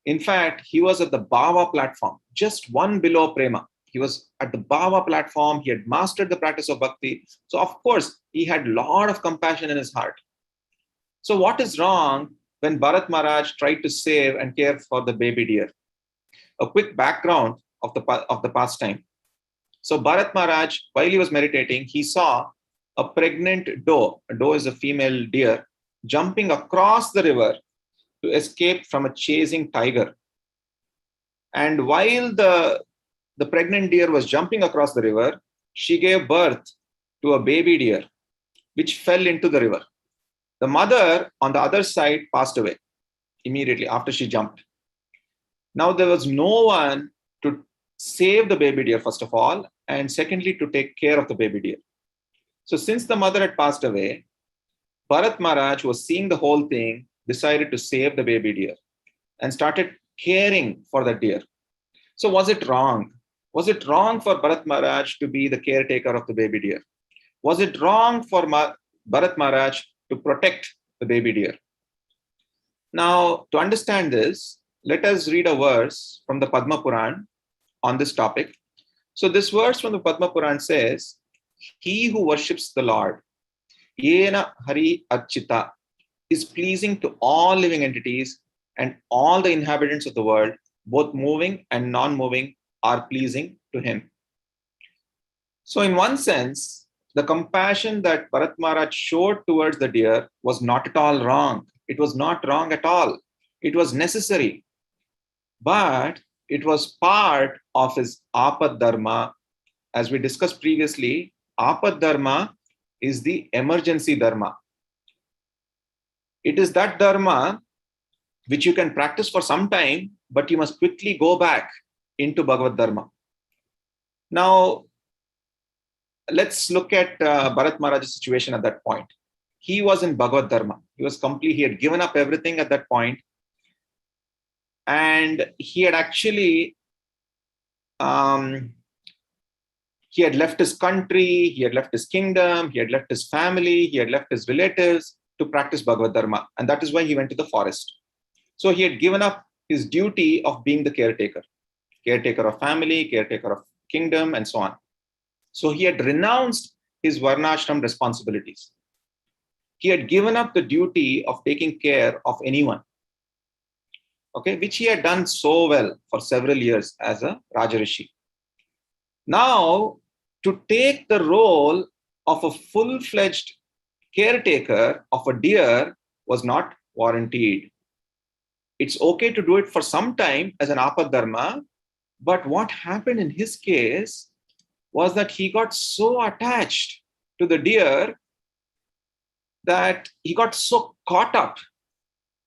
In fact, he was at the Bhava platform, just one below Prema. He was at the Bhava platform. He had mastered the practice of bhakti. So of course, he had a lot of compassion in his heart. So what is wrong when Bharat Maharaj tried to save and care for the baby deer? A quick background of the pastime. So Bharat Maharaj, while he was meditating, he saw a pregnant doe. A doe is a female deer jumping across the river to escape from a chasing tiger. And while the pregnant deer was jumping across the river, she gave birth to a baby deer, which fell into the river. The mother on the other side passed away immediately after she jumped. Now there was no one to save the baby deer, first of all, and secondly, to take care of the baby deer. So since the mother had passed away, Bharat Maharaj was seeing the whole thing, decided to save the baby deer. and started caring for the deer. So was it wrong? Was it wrong for Bharat Maharaj to be the caretaker of the baby deer? Was it wrong for Bharat Maharaj to protect the baby deer? Now, to understand this, let us read a verse from the Padma Puran on this topic. So this verse from the Padma Puran says, he who worships the Lord, Yena Hari Archita, is pleasing to all living entities, and all the inhabitants of the world, both moving and non-moving, are pleasing to him. So in one sense, the compassion that Bharat Maharaj showed towards the deer was not at all wrong. It was not wrong at all. It was necessary. But it was part of his Apad Dharma. As we discussed previously, Apad Dharma is the emergency Dharma. It is that Dharma which you can practice for some time, but you must quickly go back into Bhagavad Dharma. Now, let's look at Bharat Maharaj's situation at that point. He was in Bhagavad Dharma. He had given up everything at that point. And he had actually, he had left his country, he had left his kingdom, he had left his family, he had left his relatives to practice Bhagavad Dharma. And that is why he went to the forest. So he had given up his duty of being the caretaker of family, caretaker of kingdom, and so on. So he had renounced his Varnashram responsibilities. He had given up the duty of taking care of anyone, okay, which he had done so well for several years as a Rajarishi. Now, to take the role of a full-fledged caretaker of a deer was not warranted. It's okay to do it for some time as an Apad Dharma, but what happened in his case was that he got so attached to the deer that he got so caught up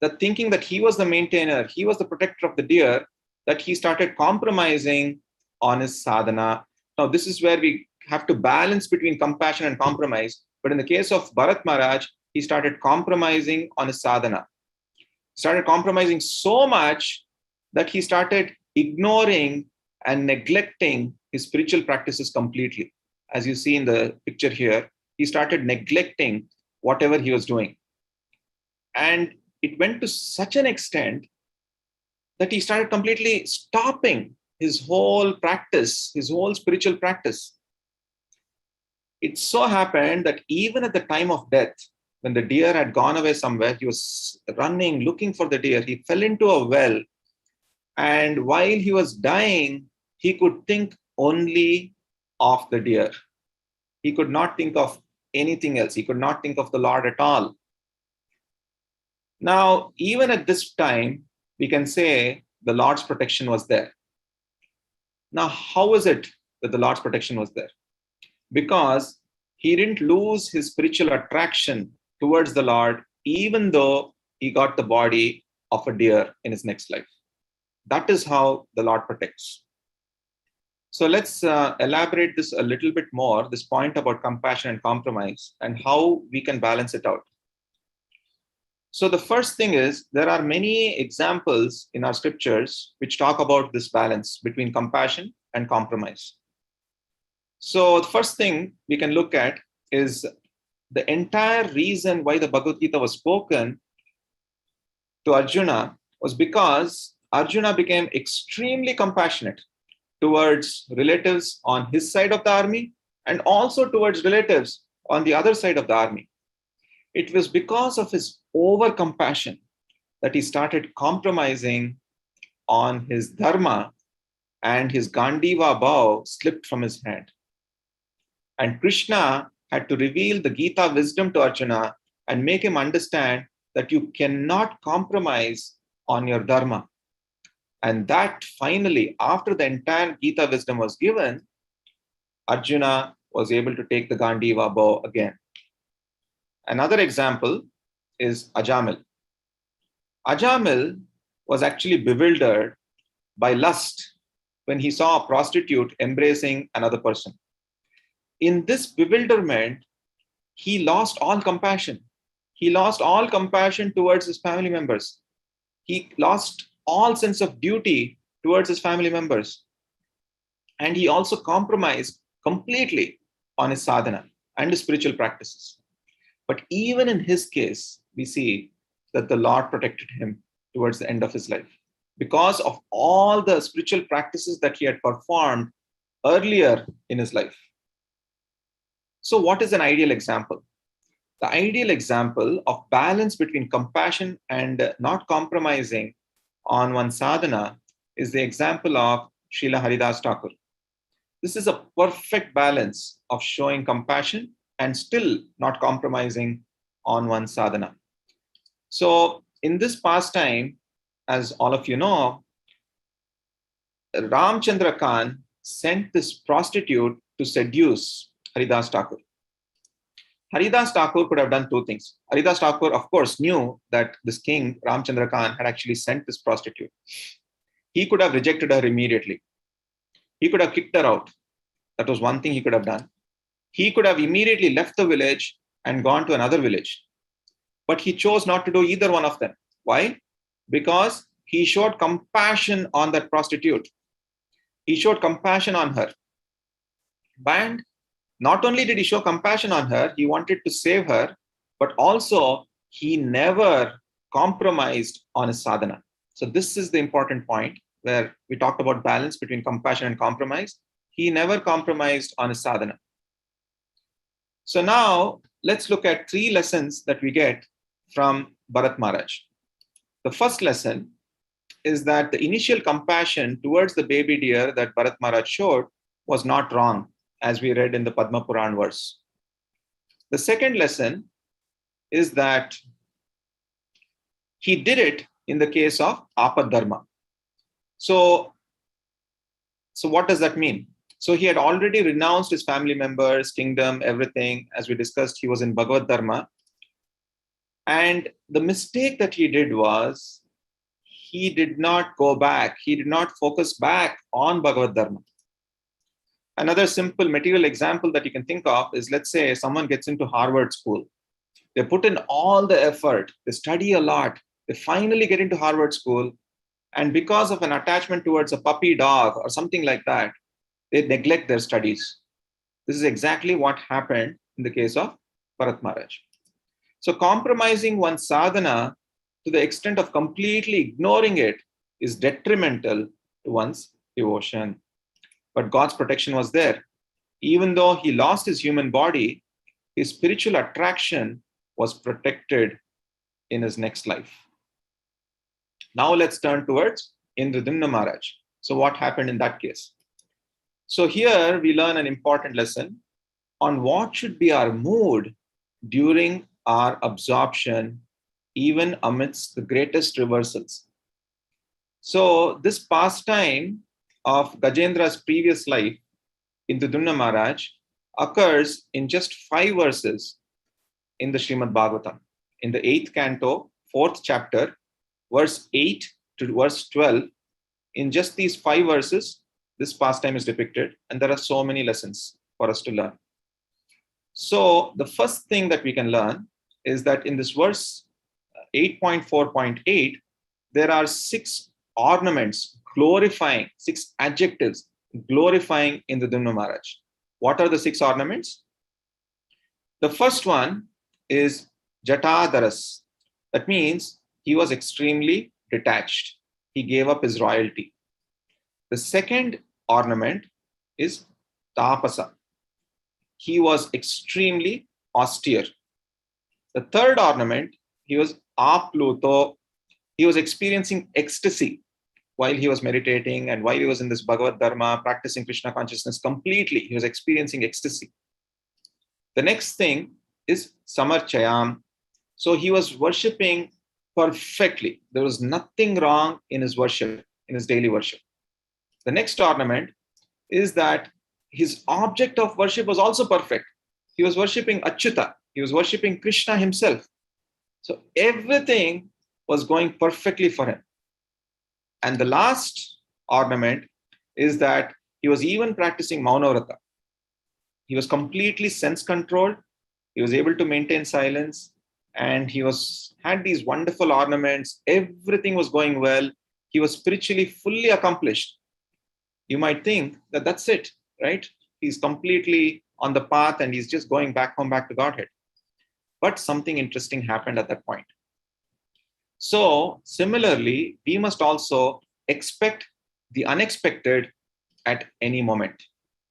that thinking that he was the maintainer, he was the protector of the deer, that he started compromising on his sadhana. Now, this is where we have to balance between compassion and compromise. But in the case of Bharat Maharaj, he started compromising on his sadhana. Started compromising so much that he started ignoring and neglecting his spiritual practices completely. As you see in the picture here, he started neglecting whatever he was doing. And it went to such an extent that he started completely stopping his whole practice, his whole spiritual practice. It so happened that even at the time of death, when the deer had gone away somewhere, he was running, looking for the deer. He fell into a well. And while he was dying, he could think only of the deer. He could not think of anything else. He could not think of the Lord at all. Now, even at this time, we can say the Lord's protection was there. Now, how is it that the Lord's protection was there? Because he didn't lose his spiritual attraction towards the Lord, even though he got the body of a deer in his next life. That is how the Lord protects. So let's elaborate this a little bit more, this point about compassion and compromise, and how we can balance it out. So the first thing is, there are many examples in our scriptures which talk about this balance between compassion and compromise. So the first thing we can look at is the entire reason why the Bhagavad Gita was spoken to Arjuna was because Arjuna became extremely compassionate towards relatives on his side of the army and also towards relatives on the other side of the army. It was because of his over-compassion that he started compromising on his dharma, and his Gandiva bow slipped from his hand. And Krishna had to reveal the Gita wisdom to Arjuna and make him understand that you cannot compromise on your dharma. And that finally, after the entire Gita wisdom was given, Arjuna was able to take the Gandiva bow again. Another example is Ajamil. Ajamil was actually bewildered by lust when he saw a prostitute embracing another person. In this bewilderment, he lost all compassion. He lost all compassion towards his family members. He lost all sense of duty towards his family members. And he also compromised completely on his sadhana and his spiritual practices. But even in his case, we see that the Lord protected him towards the end of his life because of all the spiritual practices that he had performed earlier in his life. So what is an ideal example? The ideal example of balance between compassion and not compromising on one sadhana is the example of Srila Haridas Thakur. This is a perfect balance of showing compassion and still not compromising on one sadhana. So in this pastime, as all of you know, Ramchandra Khan sent this prostitute to seduce Haridas Thakur. Haridas Thakur could have done two things. Haridas Thakur, of course, knew that this king, Ramchandra Khan, had actually sent this prostitute. He could have rejected her immediately. He could have kicked her out. That was one thing he could have done. He could have immediately left the village and gone to another village. But he chose not to do either one of them. Why? Because he showed compassion on that prostitute. He showed compassion on her. And not only did he show compassion on her, he wanted to save her, but also he never compromised on his sadhana. So this is the important point where we talked about balance between compassion and compromise. He never compromised on his sadhana. So now let's look at 3 lessons that we get from Bharat Maharaj. The first lesson is that the initial compassion towards the baby deer that Bharat Maharaj showed was not wrong, as we read in the Padma Puran verse. The second lesson is that he did it in the case of Apad Dharma. So what does that mean? So he had already renounced his family members, kingdom, everything. As we discussed, he was in Bhagavad Dharma. And the mistake that he did was he did not go back. He did not focus back on Bhagavad Dharma. Another simple material example that you can think of is, let's say someone gets into Harvard school. They put in all the effort. They study a lot. They finally get into Harvard school. And because of an attachment towards a puppy dog or something like that, they neglect their studies. This is exactly what happened in the case of Bharat Maharaj. So compromising one's sadhana to the extent of completely ignoring it is detrimental to one's devotion. But God's protection was there. Even though he lost his human body, his spiritual attraction was protected in his next life. Now let's turn towards Indradyumna Maharaj. So what happened in that case? So here we learn an important lesson on what should be our mood during our absorption, even amidst the greatest reversals. So this pastime of Gajendra's previous life, Indradyumna Maharaj, occurs in just 5 verses in the Srimad Bhagavatam. In the 8th canto, 4th chapter, verse 8 to verse 12, in just these 5 verses, this pastime is depicted, and there are so many lessons for us to learn. So the first thing that we can learn is that in this verse 8.4.8, there are 6 ornaments glorifying, 6 adjectives glorifying Indradyumna Maharaj. What are the 6 ornaments? The first one is Jatadaras. That means he was extremely detached. He gave up his royalty. The second ornament is Tapasa. He was extremely austere. The third ornament, he was Apluto. He was experiencing ecstasy while he was meditating and while he was in this Bhagavad Dharma, practicing Krishna consciousness completely. He was experiencing ecstasy. The next thing is Samarchayam. So he was worshipping perfectly. There was nothing wrong in his worship, in his daily worship. The next ornament is that his object of worship was also perfect. He was worshipping Achyuta. He was worshipping Krishna himself. So everything was going perfectly for him. And the last ornament is that he was even practicing Maunavrata. He was completely sense-controlled. He was able to maintain silence. And he had these wonderful ornaments. Everything was going well. he was spiritually fully accomplished. You might think that that's it, right? He's completely on the path and he's just going back home, back to Godhead. But something interesting happened at that point. So similarly, we must also expect the unexpected at any moment.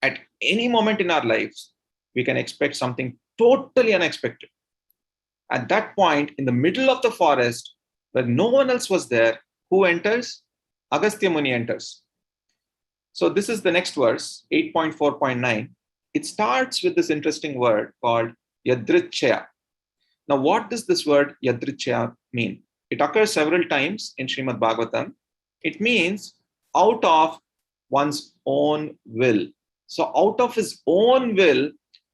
At any moment in our lives, we can expect something totally unexpected. At that point, in the middle of the forest, where no one else was there, who enters? Agastya Muni enters. So this is the next verse, 8.4.9. It starts with this interesting word called Yadrichaya. Now, what does this word Yadrichaya mean? It occurs several times in Srimad Bhagavatam. It means out of one's own will. So out of his own will,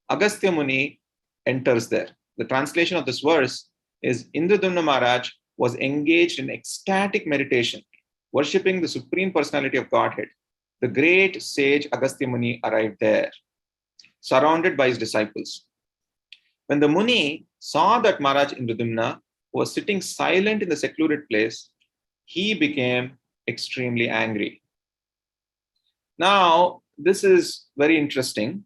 Agastya Muni enters there. The translation of this verse is Indradumna Maharaj was engaged in ecstatic meditation, worshipping the Supreme Personality of Godhead. The great sage Agastya Muni arrived there, surrounded by his disciples. When the Muni saw that Maharaj Indradumna was sitting silent in the secluded place, he became extremely angry. Now, this is very interesting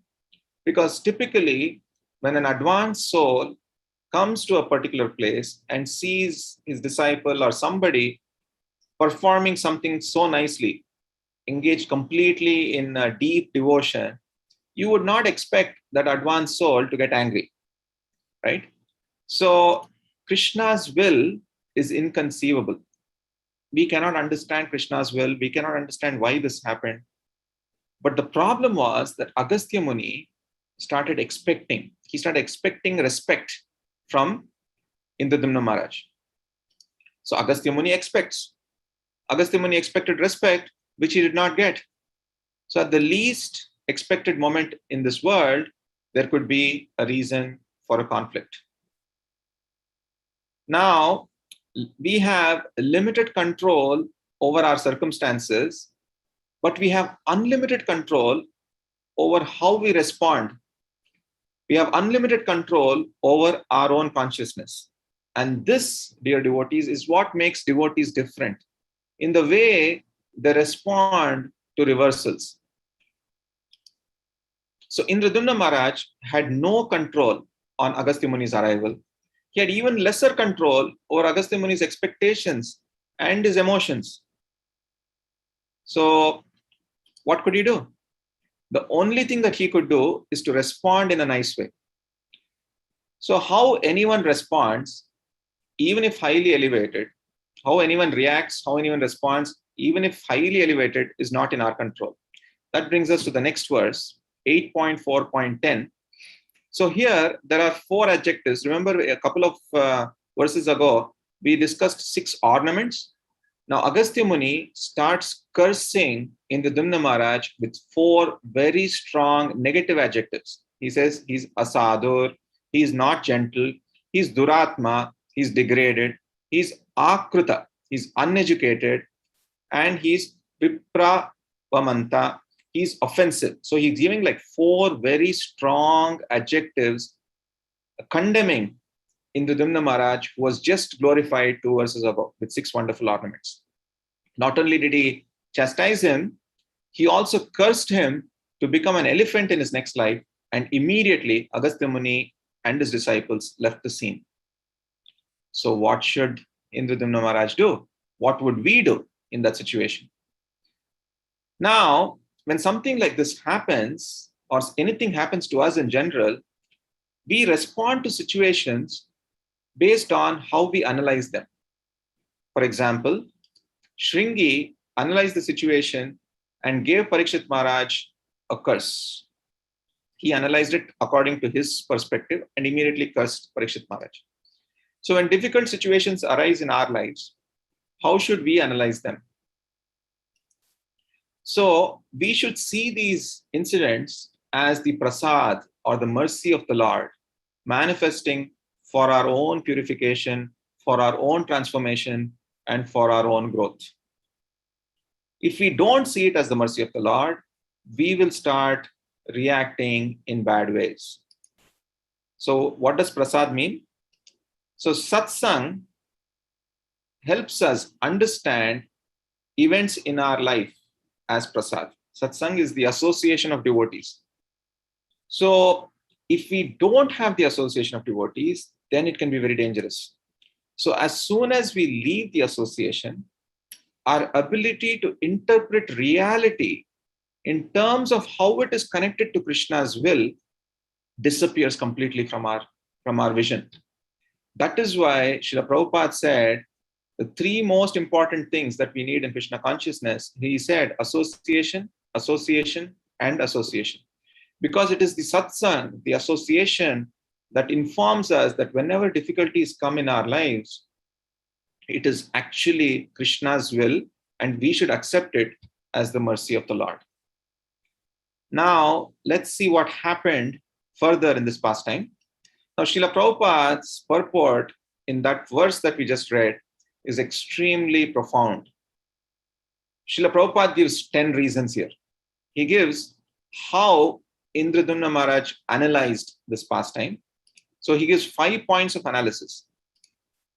because typically when an advanced soul comes to a particular place and sees his disciple or somebody performing something so nicely, engaged completely in a deep devotion, you would not expect that advanced soul to get angry, right? So Krishna's will is inconceivable. We cannot understand Krishna's will. We cannot understand why this happened. But the problem was that Agastya Muni started expecting. He started expecting respect from Indradumna Maharaj. So Agastya Muni expects. Agastya Muni expected respect, which he did not get. So at the least expected moment in this world, there could be a reason for a conflict. Now, we have limited control over our circumstances, but we have unlimited control over how we respond. We have unlimited control over our own consciousness. And this, dear devotees, is what makes devotees different in the way they respond to reversals. So Indradumna Maharaj had no control on Agastya Muni's arrival. He had even lesser control over Agastya Muni's expectations and his emotions. So what could he do? The only thing that he could do is to respond in a nice way. So how anyone responds, even if highly elevated, how anyone reacts, how anyone responds, even if highly elevated, is not in our control. That brings us to the next verse, 8.4.10. So here, there are 4 adjectives. Remember, a couple of verses ago, we discussed 6 ornaments. Now, Agastya Muni starts cursing Indradumna Maharaj with 4 very strong negative adjectives. He says he's asadur, he's not gentle, he's duratma, he's degraded, he's akruta, he's uneducated, and he's vipravamanta, he's offensive. So he's giving like 4 very strong adjectives condemning Indradumna Maharaj, who was just glorified 2 verses ago with 6 wonderful ornaments. Not only did he chastise him, he also cursed him to become an elephant in his next life, and immediately Agastya Muni and his disciples left the scene. So what should Indradumna Maharaj do? What would we do in that situation? Now, when something like this happens, or anything happens to us in general, we respond to situations based on how we analyze them. For example, Shringi analyzed the situation and gave Parikshit Maharaj a curse. He analyzed it according to his perspective and immediately cursed Parikshit Maharaj. So when difficult situations arise in our lives, how should we analyze them? So we should see these incidents as the prasad or the mercy of the Lord manifesting for our own purification, for our own transformation, and for our own growth. If we don't see it as the mercy of the Lord, we will start reacting in bad ways. So what does prasad mean? So satsang helps us understand events in our life as prasad. Satsang is the association of devotees. So if we don't have the association of devotees, then it can be very dangerous. So as soon as we leave the association, our ability to interpret reality in terms of how it is connected to Krishna's will disappears completely from our vision. That is why Srila Prabhupada said the three most important things that we need in Krishna consciousness. He said association, association, and association. Because it is the satsang, the association, that informs us that whenever difficulties come in our lives, it is actually Krishna's will, and we should accept it as the mercy of the Lord. Now, let's see what happened further in this pastime. Now, Srila Prabhupada's purport in that verse that we just read is extremely profound. Srila Prabhupada gives 10 reasons here. He gives how Indradumna Maharaj analyzed this pastime. So he gives 5 points of analysis.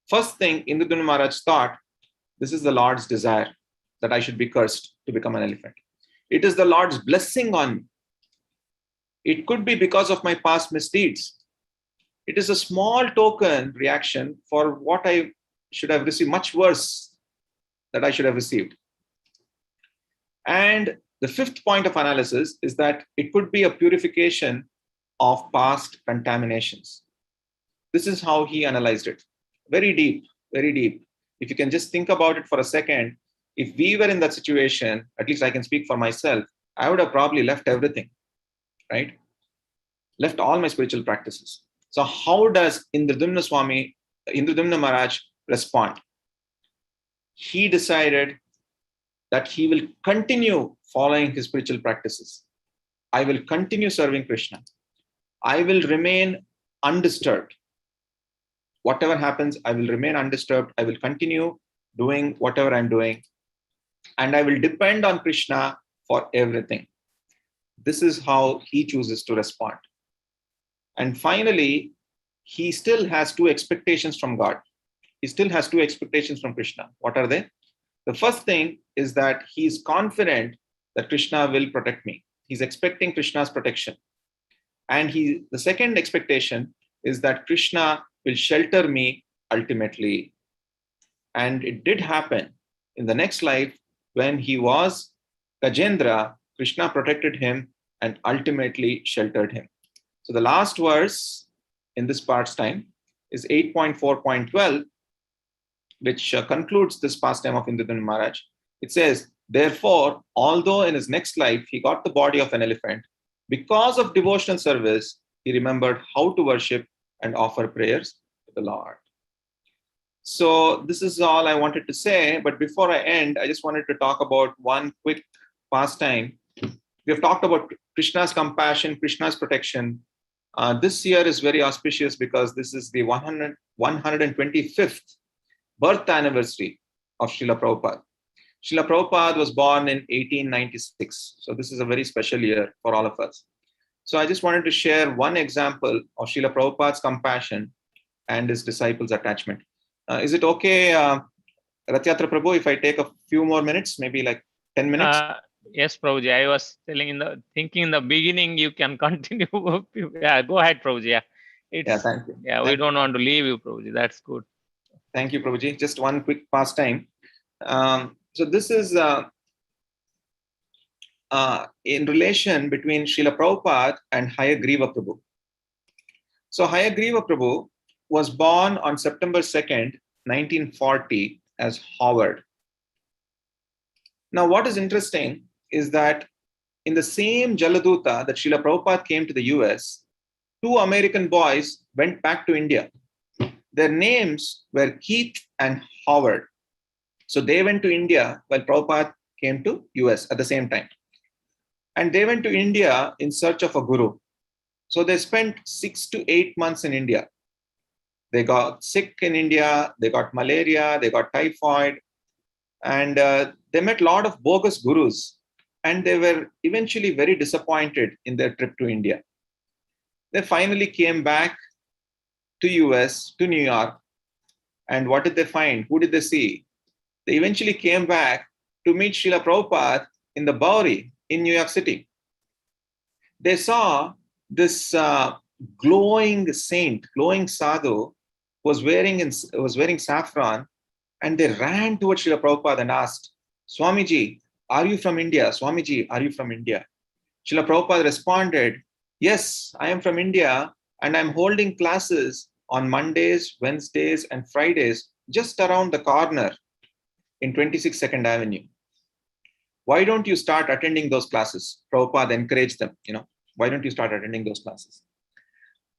First thing, Indradumna Maharaj thought, this is the Lord's desire that I should be cursed to become an elephant. It is the Lord's blessing on me. It could be because of my past misdeeds. It is a small token reaction for what I should have received, much worse that I should have received. And the fifth point of analysis is that it could be a purification of past contaminations. This is how he analyzed it. Very deep, very deep. If you can just think about it for a second, if we were in that situation, at least I can speak for myself, I would have probably left everything, right? Left all my spiritual practices. So how does Indradumna Maharaj respond? He decided that he will continue following his spiritual practices. I will continue serving Krishna. I will remain undisturbed. Whatever happens, I will remain undisturbed. I will continue doing whatever I'm doing. And I will depend on Krishna for everything. This is how he chooses to respond. And finally, he still has two expectations from God. He still has two expectations from Krishna. What are they? The first thing is that he is confident that Krishna will protect me. He's expecting Krishna's protection. And the second expectation is that Krishna will shelter me ultimately. And it did happen in the next life when he was Gajendra. Krishna protected him and ultimately sheltered him. So the last verse in this pastime is 8.4.12, which concludes this pastime of Indradumna Maharaj. It says, therefore, although in his next life he got the body of an elephant, because of devotional service, he remembered how to worship and offer prayers to the Lord. So this is all I wanted to say. But before I end, I just wanted to talk about one quick pastime. We have talked about Krishna's compassion, Krishna's protection. This year is very auspicious because this is the 125th birth anniversary of Srila Prabhupada. Srila Prabhupada was born in 1896. So this is a very special year for all of us. So I just wanted to share one example of Srila Prabhupada's compassion and his disciples' attachment. Is it okay, Ratyatra Prabhu, if I take a few more minutes, maybe like 10 minutes? Yes, Prabhuji. I was thinking in the beginning, you can continue. Yeah, go ahead, Prabhuji. Yeah, thank you. Yeah, we don't want to leave you, Prabhuji. That's good. Thank you, Prabhuji. Just one quick pastime. So this is in relation between Srila Prabhupada and Hayagriva Prabhu. So Hayagriva Prabhu was born on September 2nd, 1940 as Howard. Now, what is interesting is that in the same Jaladuta that Srila Prabhupada came to the US, two American boys went back to India. Their names were Keith and Howard. So they went to India while Prabhupada came to US at the same time. And they went to India in search of a guru. So they spent 6 to 8 months in India. They got sick in India, they got malaria, they got typhoid, and they met a lot of bogus gurus. And they were eventually very disappointed in their trip to India. They finally came back to US, to New York. And what did they find? Who did they see? They eventually came back to meet Srila Prabhupada in the Bowery in New York City. They saw this glowing saint, glowing sadhu, was wearing saffron, and they ran towards Srila Prabhupada and asked, Swamiji, are you from India? Swamiji, are you from India? Srila Prabhupada responded, yes, I am from India, and I'm holding classes on Mondays, Wednesdays, and Fridays just around the corner in 26 Second Avenue. Why don't you start attending those classes? Prabhupada encouraged them, why don't you start attending those classes?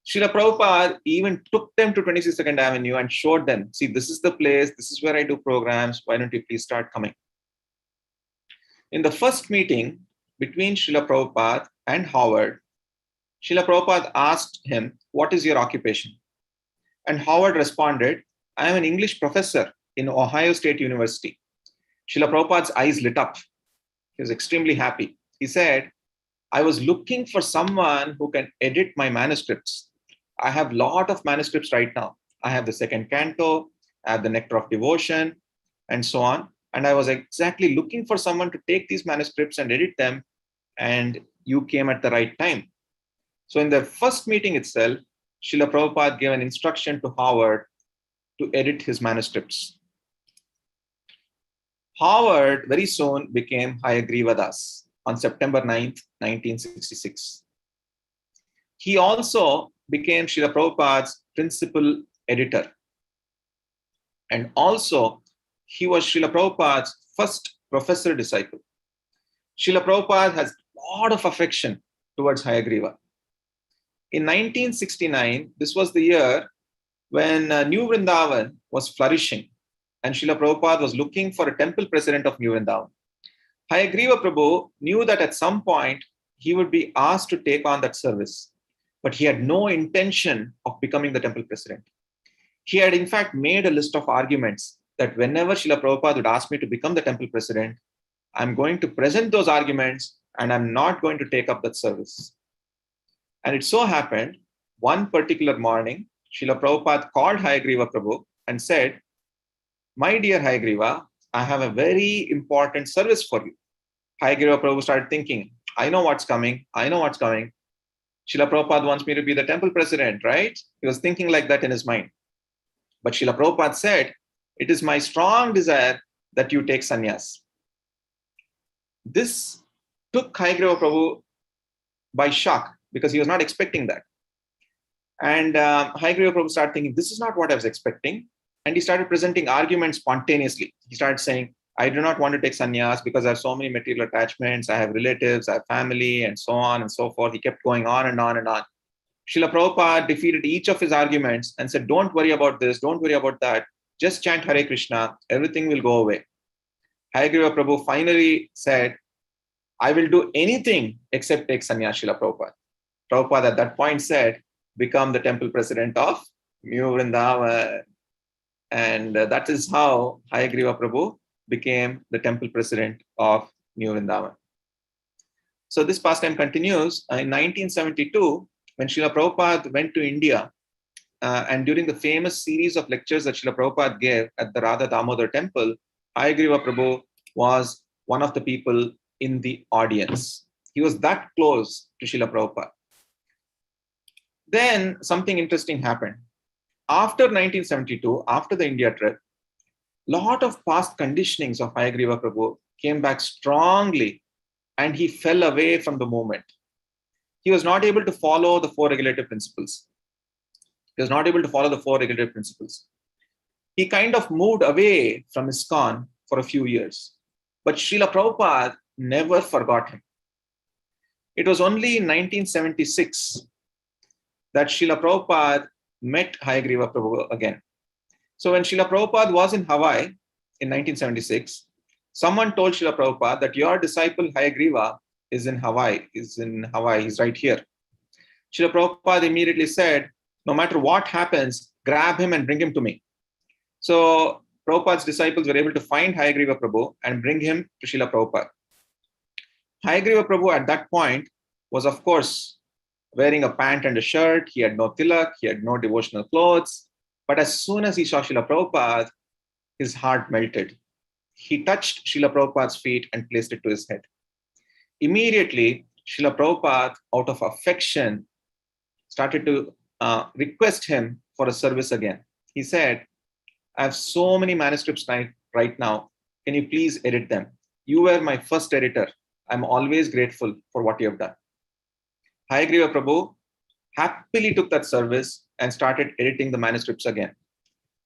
Srila Prabhupada even took them to 26 Second Avenue and showed them, see, this is the place, this is where I do programs, why don't you please start coming? In the first meeting between Srila Prabhupada and Howard, Srila Prabhupada asked him, what is your occupation? And Howard responded, I am an English professor in Ohio State University. Srila Prabhupada's eyes lit up. He was extremely happy. He said, I was looking for someone who can edit my manuscripts. I have a lot of manuscripts right now. I have the second canto, I have the Nectar of Devotion, and so on. And I was exactly looking for someone to take these manuscripts and edit them, and you came at the right time. So in the first meeting itself, Srila Prabhupada gave an instruction to Howard to edit his manuscripts. Howard very soon became Hayagriva Das on September 9th, 1966. He also became Srila Prabhupada's principal editor. And also, he was Srila Prabhupada's first professor disciple. Srila Prabhupada has a lot of affection towards Hayagriva. In 1969, this was the year when New Vrindavan was flourishing, and Srila Prabhupada was looking for a temple president of New Vrindavan. Hayagriva Prabhu knew that at some point he would be asked to take on that service, but he had no intention of becoming the temple president. He had in fact made a list of arguments that whenever Srila Prabhupada would ask me to become the temple president, I'm going to present those arguments and I'm not going to take up that service. And it so happened, one particular morning, Srila Prabhupada called Hayagriva Prabhu and said, my dear Hayagriva, I have a very important service for you. Hayagriva Prabhu started thinking, I know what's coming. Srila Prabhupada wants me to be the temple president, right? He was thinking like that in his mind. But Srila Prabhupada said, it is my strong desire that you take sannyas. This took Hayagriva Prabhu by shock because he was not expecting that. And Hayagriva Prabhu started thinking, this is not what I was expecting. And he started presenting arguments spontaneously. He started saying, I do not want to take sannyas because I have so many material attachments. I have relatives, I have family, and so on and so forth. He kept going on and on and on. Srila Prabhupada defeated each of his arguments and said, don't worry about this, don't worry about that. Just chant Hare Krishna, everything will go away. Hayagriva Prabhu finally said, I will do anything except take sannyas, Srila Prabhupada. Prabhupada at that point said, become the temple president of New Vrindavan. And that is how Hayagriva Prabhu became the temple president of New Vrindavan. So this pastime continues. In 1972, when Srila Prabhupada went to India, and during the famous series of lectures that Srila Prabhupada gave at the Radha Damodar temple, Hayagriva Prabhu was one of the people in the audience. He was that close to Srila Prabhupada. Then something interesting happened. After 1972, after the India trip, a lot of past conditionings of Hayagriva Prabhu came back strongly, and he fell away from the movement. He was not able to follow the four regulative principles. He kind of moved away from ISKCON for a few years. But Srila Prabhupada never forgot him. It was only in 1976 that Srila Prabhupada met Hayagriva Prabhu again. So when Srila Prabhupada was in Hawaii in 1976, someone told Srila Prabhupada that your disciple Hayagriva is in Hawaii, he's right here. Srila Prabhupada immediately said, no matter what happens, grab him and bring him to me. So Prabhupada's disciples were able to find Hayagriva Prabhu and bring him to Srila Prabhupada. Hayagriva Prabhu at that point was, of course, wearing a pant and a shirt. He had no tilak, he had no devotional clothes. But as soon as he saw Srila Prabhupada, his heart melted. he touched Srila Prabhupada's feet and placed it to his head. Immediately, Srila Prabhupada, out of affection, started to request him for a service again. He said, I have so many manuscripts right now. Can you please edit them? You were my first editor. I'm always grateful for what you have done. Hayagriva Prabhu happily took that service and started editing the manuscripts again.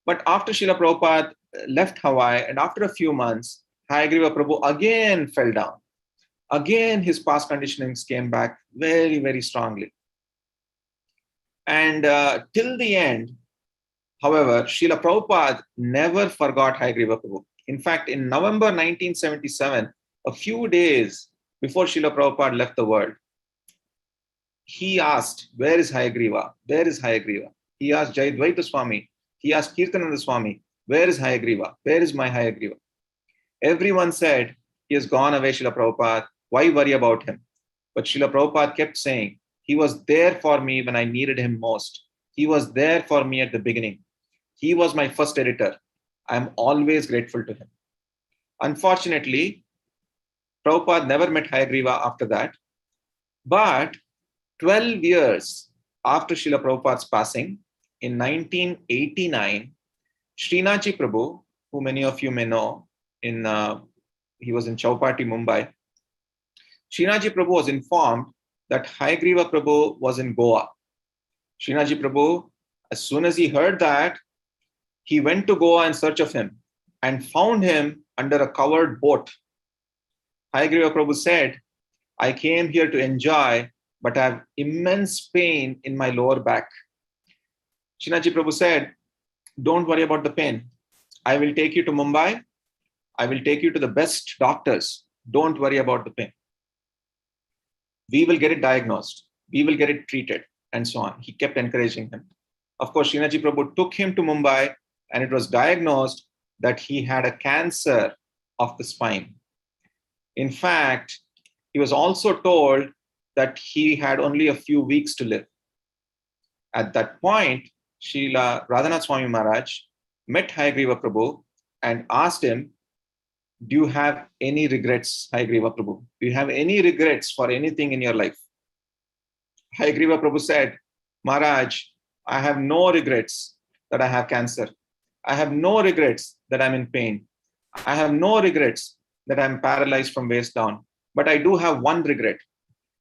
But after Srila Prabhupada left Hawaii, and after a few months, Hayagriva Prabhu again fell down. Again, his past conditionings came back very, very strongly. And till the end, however, Srila Prabhupada never forgot Hayagriva Prabhu. In fact, in November 1977, a few days before Srila Prabhupada left the world, he asked, where is Hayagriva? Where is Hayagriva? He asked Jayadvaita Swami. He asked Kirtananda Swami, where is Hayagriva? Where is my Hayagriva? Everyone said, he has gone away, Srila Prabhupada. Why worry about him? But Srila Prabhupada kept saying, he was there for me when I needed him most. He was there for me at the beginning. He was my first editor. I am always grateful to him. Unfortunately, Prabhupada never met Hayagriva after that. But 12 years after Srila Prabhupada's passing, in 1989, Srinathji Prabhu, who many of you may know, he was in Chowpatty, Mumbai. Srinathji Prabhu was informed that Hayagriva Prabhu was in Goa. Srinathji Prabhu, as soon as he heard that, he went to Goa in search of him and found him under a covered boat. Hayagriva Prabhu said, I came here to enjoy, but I have immense pain in my lower back. Srinathji Prabhu said, don't worry about the pain. I will take you to Mumbai. I will take you to the best doctors. Don't worry about the pain. We will get it diagnosed. We will get it treated, and so on. He kept encouraging him. Of course, Srinathji Prabhu took him to Mumbai, and it was diagnosed that he had a cancer of the spine. In fact, he was also told that he had only a few weeks to live. At that point, Srila Radhanath Swami Maharaj met Hayagriva Prabhu and asked him, do you have any regrets, Hayagriva Prabhu? Do you have any regrets for anything in your life? Hayagriva Prabhu said, Maharaj, I have no regrets that I have cancer. I have no regrets that I'm in pain. I have no regrets that I'm paralyzed from waist down. But I do have one regret.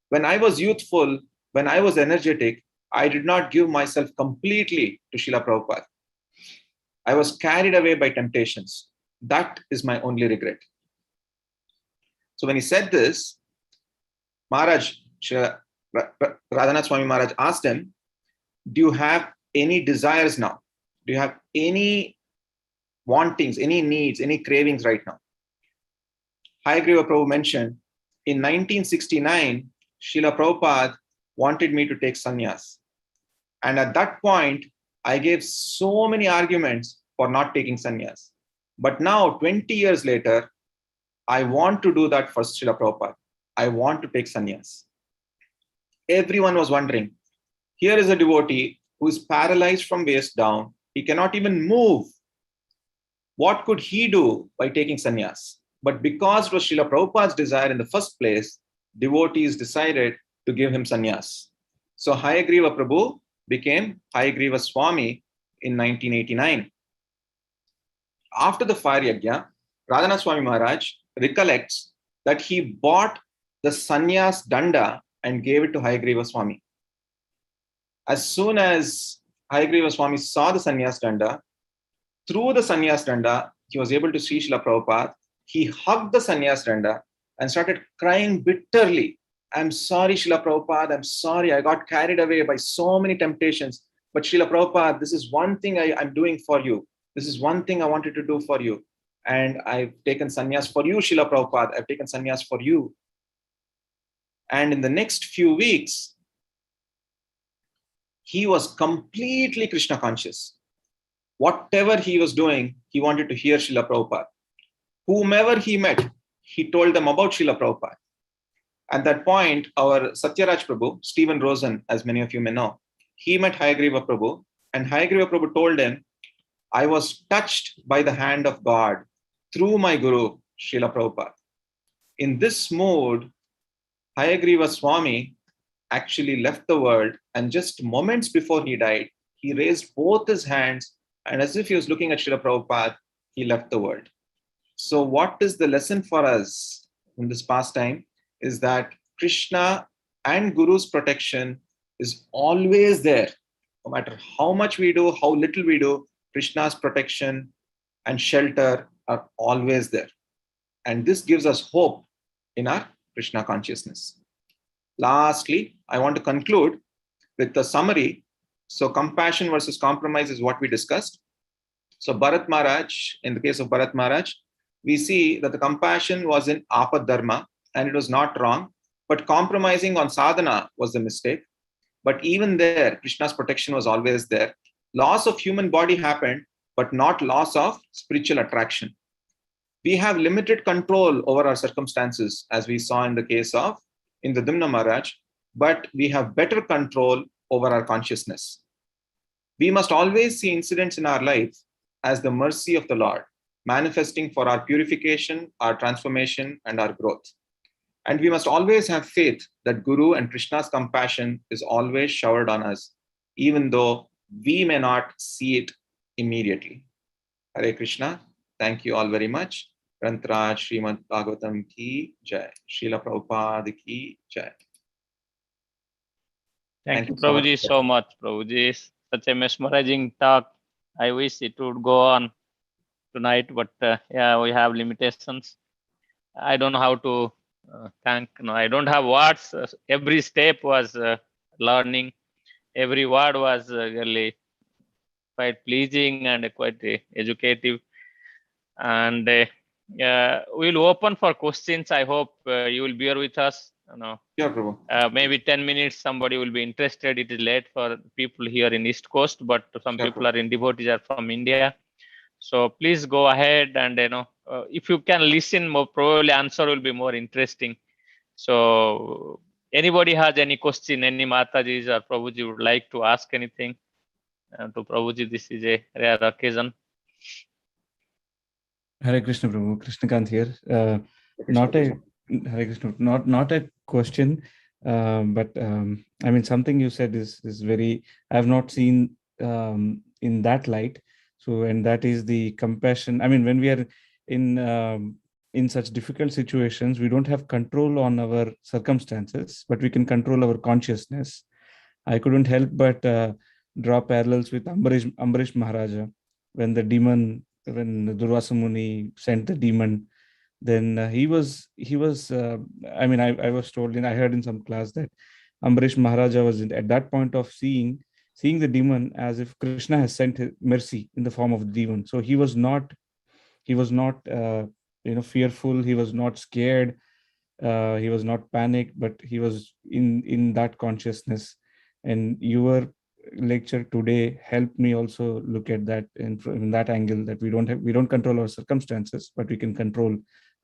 When I was youthful, when I was energetic, I did not give myself completely to Srila Prabhupada. I was carried away by temptations. That is my only regret. So when he said this, Maharaj, Radhanath Swami Maharaj asked him, do you have any desires now? Do you have any wantings, any needs, any cravings right now? Hayagriva Prabhu mentioned, in 1969, Srila Prabhupada wanted me to take sannyas. And at that point, I gave so many arguments for not taking sannyas. But now, 20 years later, I want to do that for Srila Prabhupada. I want to take sannyas. Everyone was wondering, here is a devotee who is paralyzed from waist down. He cannot even move. What could he do by taking sannyas? But because it was Srila Prabhupada's desire in the first place, devotees decided to give him sannyas. So Hayagriva Prabhu became Hayagriva Swami in 1989. After the fire yajna, Radhanath Swami Maharaj recollects that he bought the sannyas danda and gave it to Hayagriva Swami. As soon as Hayagriva Swami saw the sannyas danda, through the sannyas danda, he was able to see Srila Prabhupada. He hugged the sannyas danda and started crying bitterly. I'm sorry, Srila Prabhupada. I'm sorry. I got carried away by so many temptations. But Srila Prabhupada, this is one thing I'm doing for you. This is one thing I wanted to do for you. And I've taken sannyas for you, Srila Prabhupada. I've taken sannyas for you. And in the next few weeks, he was completely Krishna conscious. Whatever he was doing, he wanted to hear Srila Prabhupada. Whomever he met, he told them about Srila Prabhupada. At that point, our Satyaraj Prabhu, Stephen Rosen, as many of you may know, he met Hayagriva Prabhu, and Hayagriva Prabhu told him, I was touched by the hand of God through my Guru, Srila Prabhupada. In this mode, Hayagriva Swami actually left the world, and just moments before he died, he raised both his hands, and as if he was looking at Srila Prabhupada, he left the world. So what is the lesson for us in this pastime is that Krishna and Guru's protection is always there. No matter how much we do, how little we do, Krishna's protection and shelter are always there. And this gives us hope in our Krishna consciousness. Lastly, I want to conclude with a summary. So compassion versus compromise is what we discussed. So Bharat Maharaj, in the case of Bharat Maharaj, we see that the compassion was in Apad Dharma and it was not wrong, but compromising on sadhana was the mistake. But even there, Krishna's protection was always there. Loss of human body happened, but not loss of spiritual attraction. We have limited control over our circumstances, as we saw in the case of Indradumna Maharaj, but we have better control over our consciousness. We must always see incidents in our life as the mercy of the Lord, manifesting for our purification, our transformation, and our growth. And we must always have faith that Guru and Krishna's compassion is always showered on us, even though we may not see it immediately. Hare Krishna. Thank you all very much. Grantaraj Srimad Bhagavatam ki jai. Srila Prabhupada ki jai. Thank you, Prabhuji, so much. Prabhuji, such a mesmerizing talk. I wish it would go on tonight, but yeah, we have limitations. I don't know how to thank. No, I don't have words. Every step was learning. Every word was really quite pleasing and quite educative. And we'll open for questions. I hope you will bear with us. Sure, Prabhu. Maybe 10 minutes somebody will be interested. It is late for people here in East Coast, but some Sure, people are in devotees are from India. So please go ahead and if you can listen more, probably answer will be more interesting. So anybody has any question, any Matajis or Prabhuji would like to ask anything to Prabhuji, this is a rare occasion. Hare Krishna, Prabhu. Krishnakant here. Hare Krishna, not a question, but I mean something you said is very. I have not seen in that light. So, and that is the compassion. I mean, when we are in such difficult situations, we don't have control on our circumstances, but we can control our consciousness. I couldn't help but draw parallels with Ambarish Maharaja when the demon, when Durvasa Muni sent the demon. Then he was. I mean, I was told, and I heard in some class that Ambarish Maharaja was at that point of seeing the demon as if Krishna has sent mercy in the form of the demon. So he was not fearful. He was not scared. He was not panicked, but he was in that consciousness. And your lecture today helped me also look at that in that angle, that we don't control our circumstances, but we can control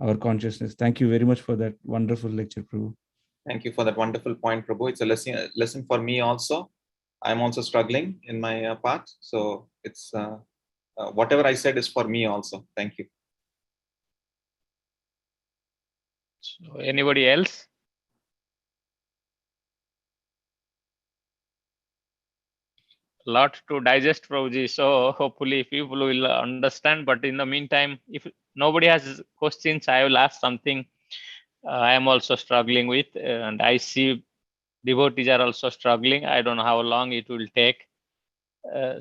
our consciousness. Thank you very much for that wonderful lecture, Prabhu. Thank you for that wonderful point, Prabhu. It's a lesson for me also. I'm also struggling in my path. So it's whatever I said is for me also. Thank you. So anybody else? A lot to digest, Prabhuji. So hopefully people will understand. But in the meantime, if nobody has questions, I will ask something I am also struggling with. And I see devotees are also struggling. I don't know how long it will take.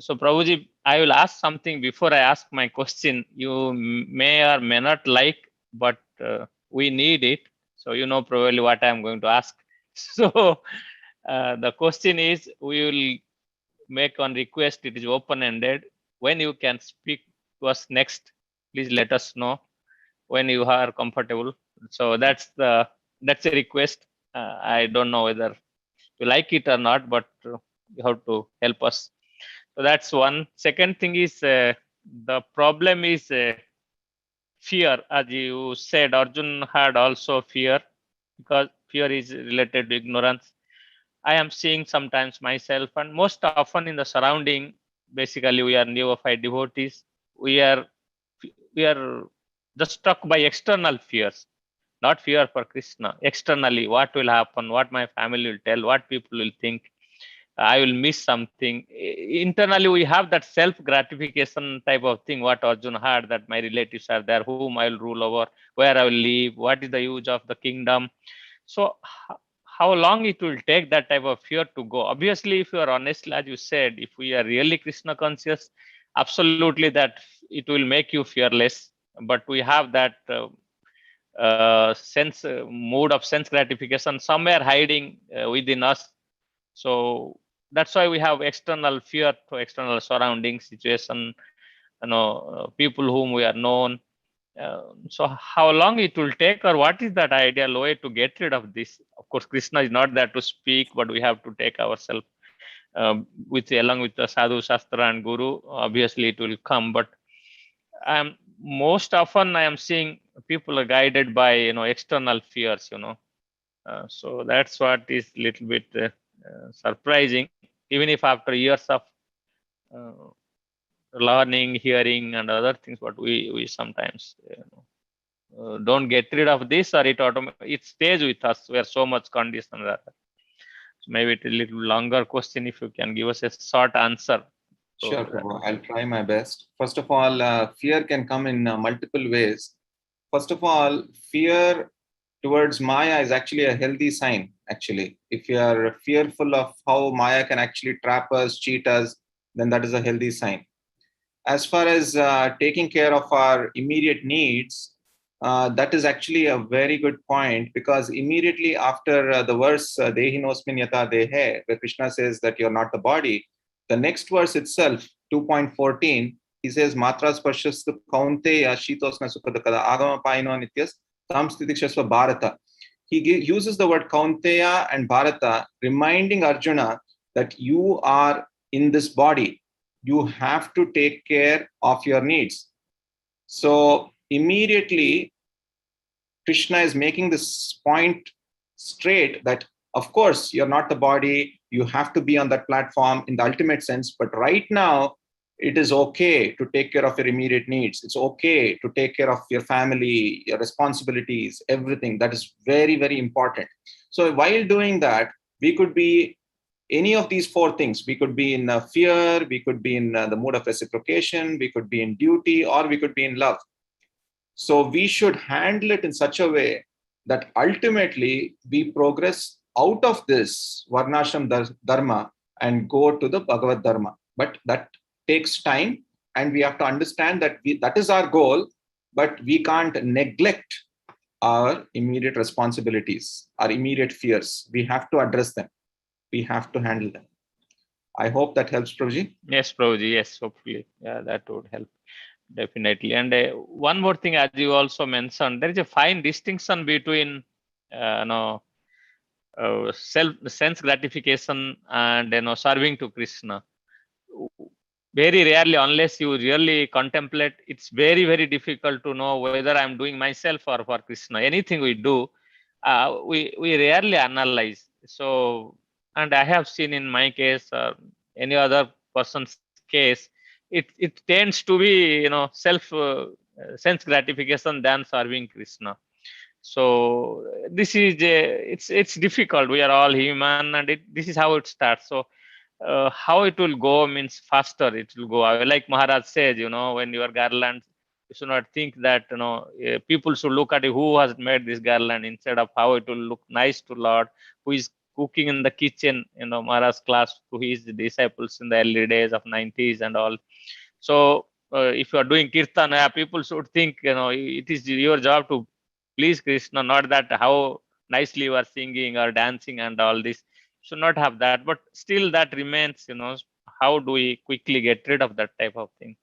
So Prabhuji, I will ask something before I ask my question. You may or may not like, but we need it. So you know probably what I am going to ask. So the question is, we will make one request. It is open-ended. When you can speak to us next, please let us know when you are comfortable. So that's a request. I don't know whether you like it or not, but you have to help us. So that's one. Second thing is the problem is fear. As you said, Arjun had also fear, because fear is related to ignorance. I am seeing sometimes myself, and most often in the surrounding, basically we are neophyte devotees. We are just struck by external fears, not fear for Krishna. Externally, what will happen, what my family will tell, what people will think, I will miss something. Internally, we have that self-gratification type of thing, what Arjuna had, that my relatives are there, whom I will rule over, where I will live, what is the use of the kingdom. So how long it will take that type of fear to go? Obviously, if you are honest, as you said, if we are really Krishna conscious, absolutely that it will make you fearless. But we have that sense mood of sense gratification somewhere hiding within us. So that's why we have external fear to external surroundings, situation, people whom we are known. So how long it will take, or what is that ideal way to get rid of this? Of course, Krishna is not there to speak, but we have to take ourselves with along with the sadhu shastra and guru. Obviously it will come, but most often I am seeing people are guided by external fears. So that's what is little bit surprising, even if after years of uh, learning, hearing, and other things, but we sometimes don't get rid of this, or it stays with us. We are so much conditioned that. So maybe it's a little longer question. If you can give us a short answer. Sure, Prabhu. I'll try my best. First of all, fear can come in multiple ways. First of all, fear towards Maya is actually a healthy sign, actually. If you are fearful of how Maya can actually trap us, cheat us, then that is a healthy sign. As far as taking care of our immediate needs, that is actually a very good point, because immediately after the verse, Dehi nosmin yata dehe, where Krishna says that you're not the body, the next verse itself, 2.14, he says, Matras Pashastu Kaunteya Shitosna Sukadakada Agama Paino Nityas Tam Stitikshasva Bharata. He uses the word Kaunteya and Bharata, reminding Arjuna that you are in this body. You have to take care of your needs. So immediately, Krishna is making this point straight that, of course, you're not the body. You have to be on that platform in the ultimate sense. But right now, it is okay to take care of your immediate needs. It's okay to take care of your family, your responsibilities, everything. That is very, very important. So while doing that, we could be any of these four things. We could be in fear, we could be in the mood of reciprocation, we could be in duty, or we could be in love. So we should handle it in such a way that ultimately we progress out of this Varnashram Dharma and go to the Bhagavad Dharma. But that takes time, and we have to understand that that is our goal, but we can't neglect our immediate responsibilities, our immediate fears. We have to address them. We have to handle them. I hope that helps, Prabhuji. Yes, Prabhuji. Yes, hopefully. Yeah, that would help. Definitely. And one more thing, as you also mentioned, there is a fine distinction between sense gratification and serving to Krishna. Very rarely, unless you really contemplate, it's very, very difficult to know whether I'm doing myself or for Krishna. Anything we do, we rarely analyze. So, and I have seen in my case or any other person's case, it tends to be self sense gratification than serving Krishna. So this is it's difficult. We are all human, and this is how it starts. So how it will go means faster it will go. Like Maharaj says, when your garland, you should not think that people should look at who has made this garland instead of how it will look nice to Lord, who is cooking in the kitchen. Maharaj's class to his disciples in the early days of 90s and all. So if you are doing kirtan, people should think it is your job to please Krishna, not that how nicely you are singing or dancing and all this. Should not have that, but still that remains. How do we quickly get rid of that type of thing?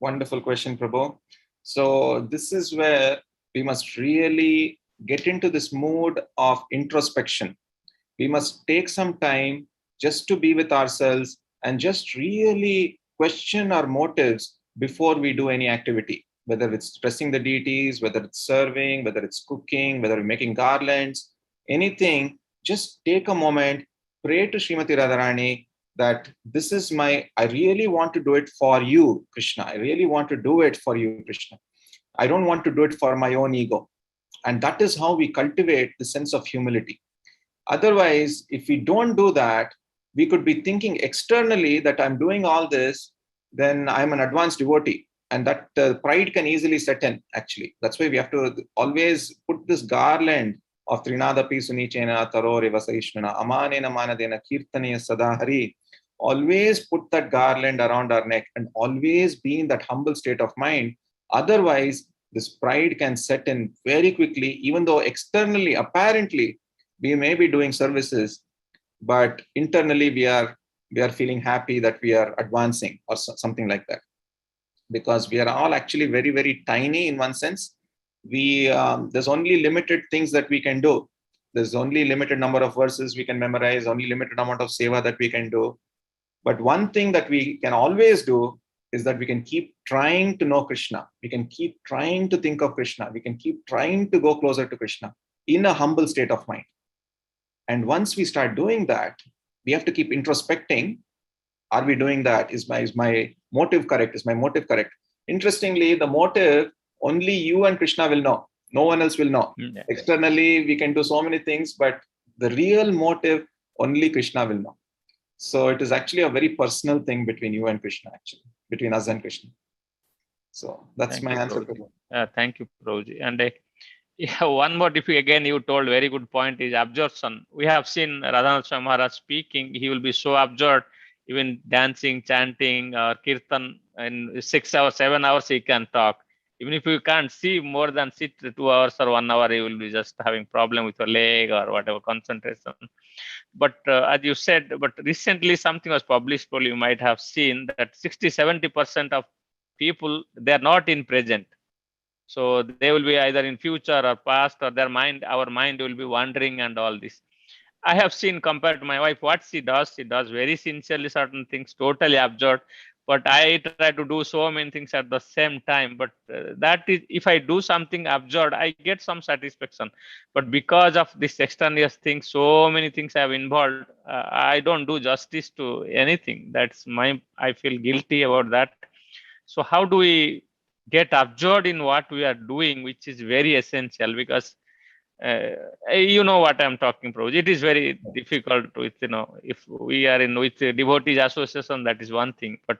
Wonderful question, Prabhu. So this is where we must really get into this mood of introspection. We must take some time just to be with ourselves and just really question our motives before we do any activity, whether it's dressing the deities, whether it's serving, whether it's cooking, whether we're making garlands, anything. Just take a moment, pray to Srimati Radharani that this is I really want to do it for you, Krishna. I really want to do it for you, Krishna. I don't want to do it for my own ego. And that is how we cultivate the sense of humility. Otherwise, if we don't do that, we could be thinking externally that I'm doing all this, then I'm an advanced devotee. And that pride can easily set in, actually. That's why we have to always put this garland of Trinada Pisunichena Tarore Vasaishvana Amanena Manadena Kirtaniya Sadahari. Always put that garland around our neck and always be in that humble state of mind. Otherwise, this pride can set in very quickly, even though externally, apparently, we may be doing services, but internally we are feeling happy that we are advancing or something like that. Because we are all actually very, very tiny in one sense. There's only limited things that we can do. There's only limited number of verses we can memorize, only limited amount of seva that we can do. But one thing that we can always do is that we can keep trying to know Krishna. We can keep trying to think of Krishna. We can keep trying to go closer to Krishna in a humble state of mind. And once we start doing that, we have to keep introspecting. Are we doing that? Is my motive correct? Is my motive correct? Interestingly, the motive, only you and Krishna will know. No one else will know. Yeah. Externally, we can do so many things, but the real motive, only Krishna will know. So it is actually a very personal thing between you and Krishna, actually, between us and Krishna. So that's my answer. Thank you, Prabhuji. And yeah, one more, if you told very good point, is absorption. We have seen Radhanath Swami Maharaj speaking. He will be so absorbed, even dancing, chanting, or kirtan. In 6 hours, 7 hours, he can talk. Even if you can't see more than sit 2 hours or 1 hour, you will be just having problem with your leg or whatever concentration. But as you said, but recently something was published, probably you might have seen that 60-70% of people, they are not in present. So they will be either in future or past, or our mind will be wandering and all this. I have seen, compared to my wife, what she does very sincerely certain things, totally absorbed. But I try to do so many things at the same time. But that is, if I do something absorbed, I get some satisfaction. But because of this extraneous thing, so many things I have involved, I don't do justice to anything. I feel guilty about that. So how do we get absorbed in what we are doing, which is very essential? Because you know what I'm talking about. It is very difficult with, if we are with devotees association, that is one thing, but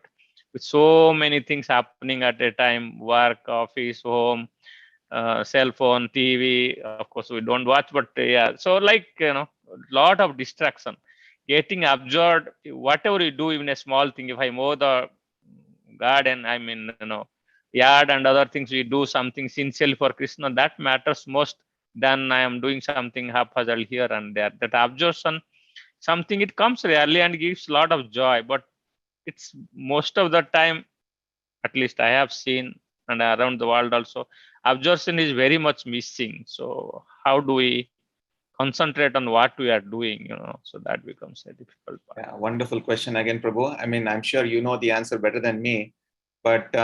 with so many things happening at a time, work, office, home, cell phone, TV, of course we don't watch, but yeah, so lot of distraction, getting absorbed, whatever you do, even a small thing. If I mow the garden, yard and other things, we do something sincerely for Krishna, that matters most than I am doing something haphazard here and there. That absorption, something, it comes rarely and gives a lot of joy, but it's most of the time, at least I have seen, and around the world also, absorption is very much missing. So how do we concentrate on what we are doing, so that becomes a difficult part. Yeah, wonderful question again, Prabhu. I'm sure you know the answer better than me, but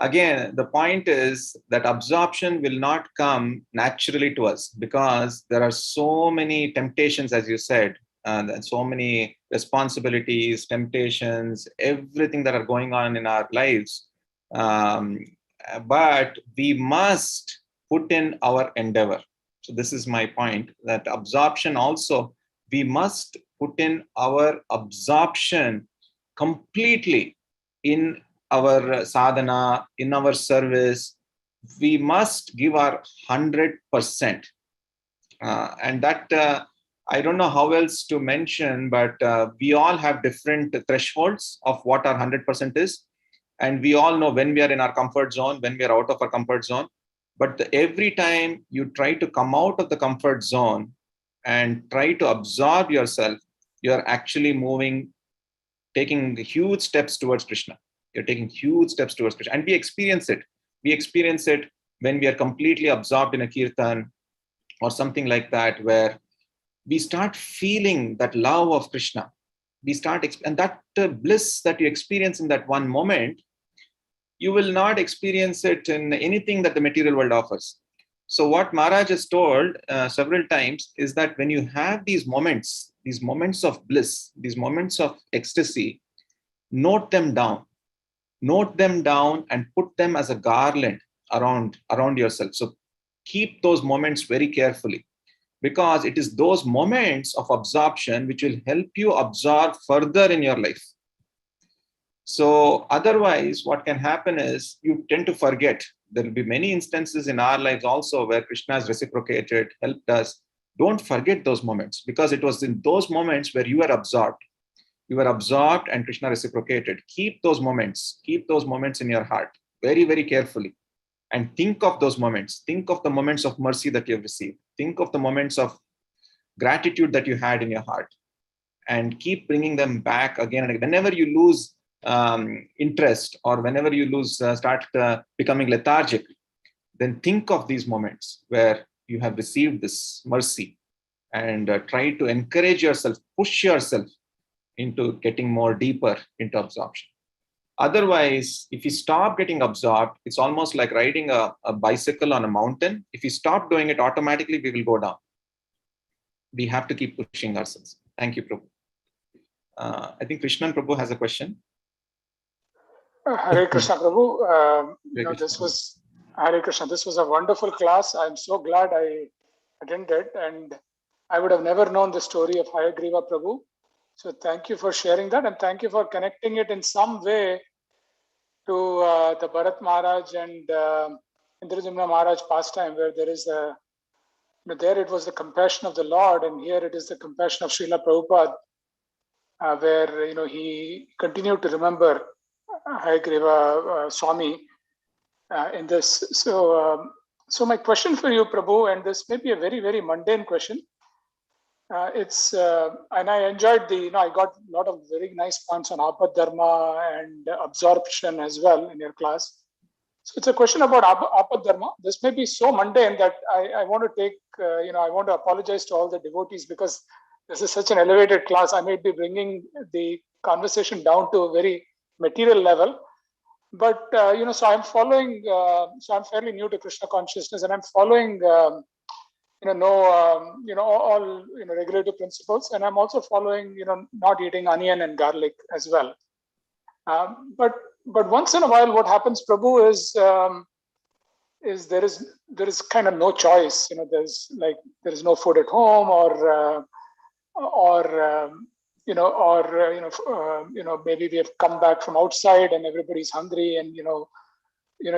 again, the point is that absorption will not come naturally to us, because there are so many temptations, as you said, and so many responsibilities, temptations, everything that are going on in our lives. But we must put in our endeavor. So this is my point, that absorption also, we must put in our absorption completely in our sadhana, in our service. We must give our 100%. And that, I don't know how else to mention, but we all have different thresholds of what our 100% is. And we all know when we are in our comfort zone, when we are out of our comfort zone. But every time you try to come out of the comfort zone and try to absorb yourself, you're actually taking huge steps towards Krishna. You're taking huge steps towards Krishna. And we experience it. We experience it when we are completely absorbed in a kirtan or something like that, where we start feeling that love of Krishna. And that bliss that you experience in that one moment, you will not experience it in anything that the material world offers. So what Maharaja has told several times is that when you have these moments of bliss, these moments of ecstasy, note them down and put them as a garland around yourself. So keep those moments very carefully, because it is those moments of absorption which will help you absorb further in your life. So otherwise, what can happen is you tend to forget. There will be many instances in our lives also where Krishna has reciprocated, helped us. Don't forget those moments, because it was in those moments where you were absorbed. You were absorbed and Krishna reciprocated. Keep those moments in your heart very, very carefully. And think of those moments. Think of the moments of mercy that you have received. Think of the moments of gratitude that you had in your heart. And keep bringing them back again and again. Whenever you lose interest, or whenever you start becoming lethargic, then think of these moments where you have received this mercy, and try to encourage yourself, push yourself into getting more deeper into absorption. Otherwise, if you stop getting absorbed, it's almost like riding a bicycle on a mountain. If you stop doing it, automatically we will go down. We have to keep pushing ourselves. Thank you, Prabhu. I think Krishnan Prabhu has a question. Hare Krishna, Prabhu. Krishna. Hare Krishna. This was a wonderful class. I'm so glad I attended, and I would have never known the story of Hayagriva Prabhu. So thank you for sharing that, and thank you for connecting it in some way to the Bharat Maharaj and Indrajumna Maharaj pastime, where there is there it was the compassion of the Lord, and here it is the compassion of Srila Prabhupada, where he continued to remember Hayagriva Swami in this. So my question for you, Prabhu, and this may be a very, very mundane question. And I enjoyed I got a lot of very nice points on Abhagavad Dharma and absorption as well in your class. So it's a question about Abhagavad Dharma. This may be so mundane that I want to take, I want to apologize to all the devotees, because this is such an elevated class. I may be bringing the conversation down to a very material level. But, so I'm following, so I'm fairly new to Krishna consciousness, and I'm following, all regulative principles, and I'm also following not eating onion and garlic as well. But once in a while, what happens, Prabhu, is there is kind of no choice. There is no food at home, maybe we have come back from outside and everybody's hungry, and you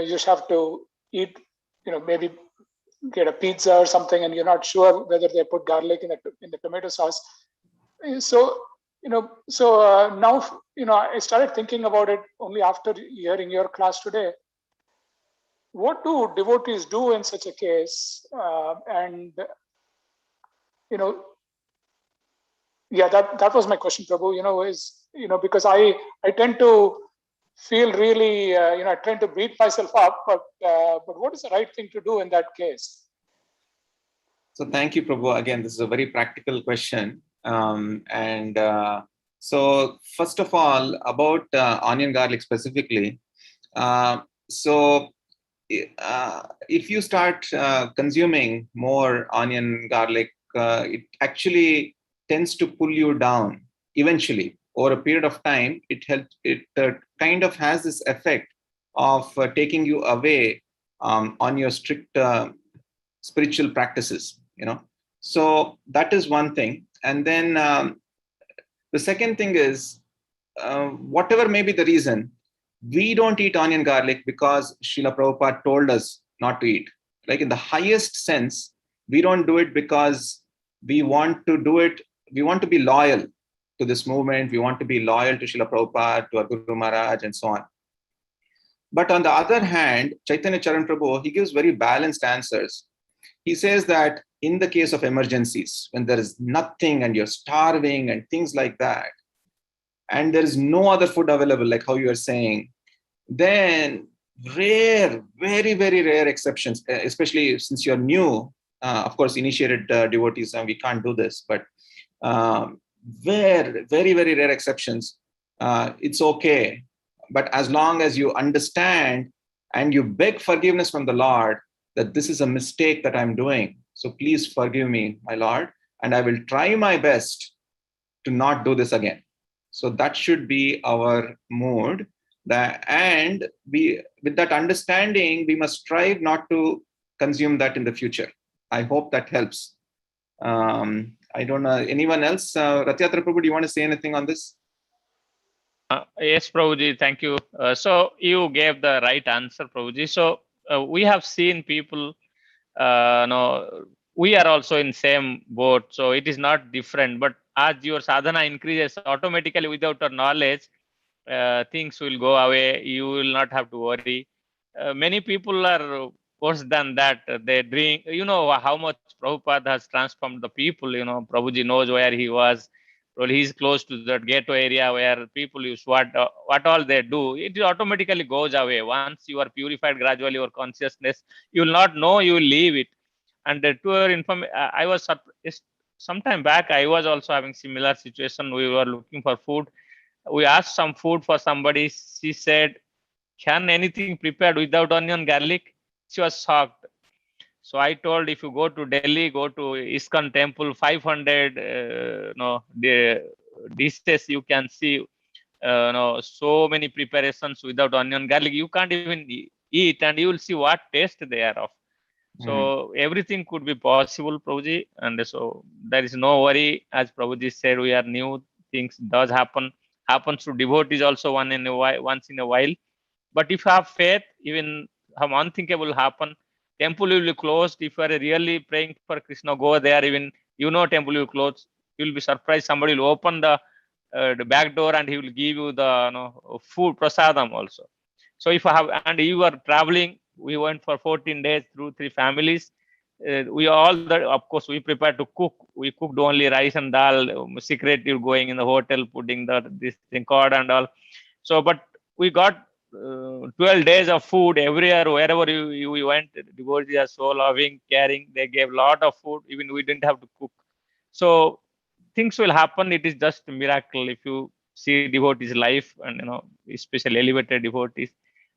just have to eat, maybe get a pizza or something, and you're not sure whether they put garlic in the tomato sauce. So now I started thinking about it only after hearing your class today. What do devotees do in such a case? That was my question, Prabhu. Because I tend to feel really, I tend to beat myself up, but what is the right thing to do in that case? So thank you, Prabhu. Again, this is a very practical question. So first of all, about onion garlic specifically. If you start consuming more onion garlic, it actually tends to pull you down eventually. Over a period of time, it kind of has this effect of taking you away on your strict spiritual practices. So that is one thing. And then the second thing is, whatever may be the reason, we don't eat onion garlic because Srila Prabhupada told us not to eat. Like, in the highest sense, we don't do it because we want to do it. We want to be loyal to this movement. We want to be loyal to Srila Prabhupada, to our Guru Maharaj, and so on. But on the other hand, Chaitanya Charan Prabhu, he gives very balanced answers. He says that in the case of emergencies, when there is nothing and you're starving and things like that, and there is no other food available, like how you are saying, then rare, very, very rare exceptions, especially since you're new, of course, initiated devotees, and we can't do this, but very, very, very rare exceptions, it's okay. But as long as you understand and you beg forgiveness from the Lord that this is a mistake that I'm doing, so please forgive me, my Lord, and I will try my best to not do this again. So that should be our mood. And with that understanding, we must strive not to consume that in the future. I hope that helps. I don't know, anyone else? Ratyatra Prabhu, do you want to say anything on this? Yes, Prabhuji, thank you. So you gave the right answer, Prabhuji. So we have seen people, we are also in same boat. So it is not different. But as your sadhana increases, automatically without our knowledge, things will go away. You will not have to worry. Many people are worse than that. They drink. You know how much Prabhupada has transformed the people. Prabhuji knows where he was. Well, he's close to that ghetto area where people use what all they do. It automatically goes away. Once you are purified gradually, your consciousness, you will not know. You will leave it. And to your information, I was surprised. Sometime back, I was also having similar situation. We were looking for food. We asked some food for somebody. She said, "Can anything prepared without onion, garlic?" She was shocked. So I told, if you go to Delhi, go to ISKCON temple, 500 the dishes you can see. So many preparations without onion, garlic. You can't even eat, and you will see what taste they are of. So everything could be possible, Prabhuji, and so there is no worry. As Prabhuji said, we are new. Things does happens to devotees also once in a while. But if you have faith, even some unthinkable happen. Temple will be closed. If you are really praying for Krishna, go there. Even temple will close. You will be surprised. Somebody will open the back door and he will give you the food prasadam also. So if you have, and you are traveling, we went for 14 days through 3 families. We all, of course, we prepared to cook. We cooked only rice and dal. Secretly going in the hotel, putting this thing cord and all. So, but we got 12 days of food everywhere, wherever you went. Devotees are so loving, caring. They gave a lot of food. Even we didn't have to cook. So things will happen. It is just a miracle if you see devotees' life, and especially elevated devotees.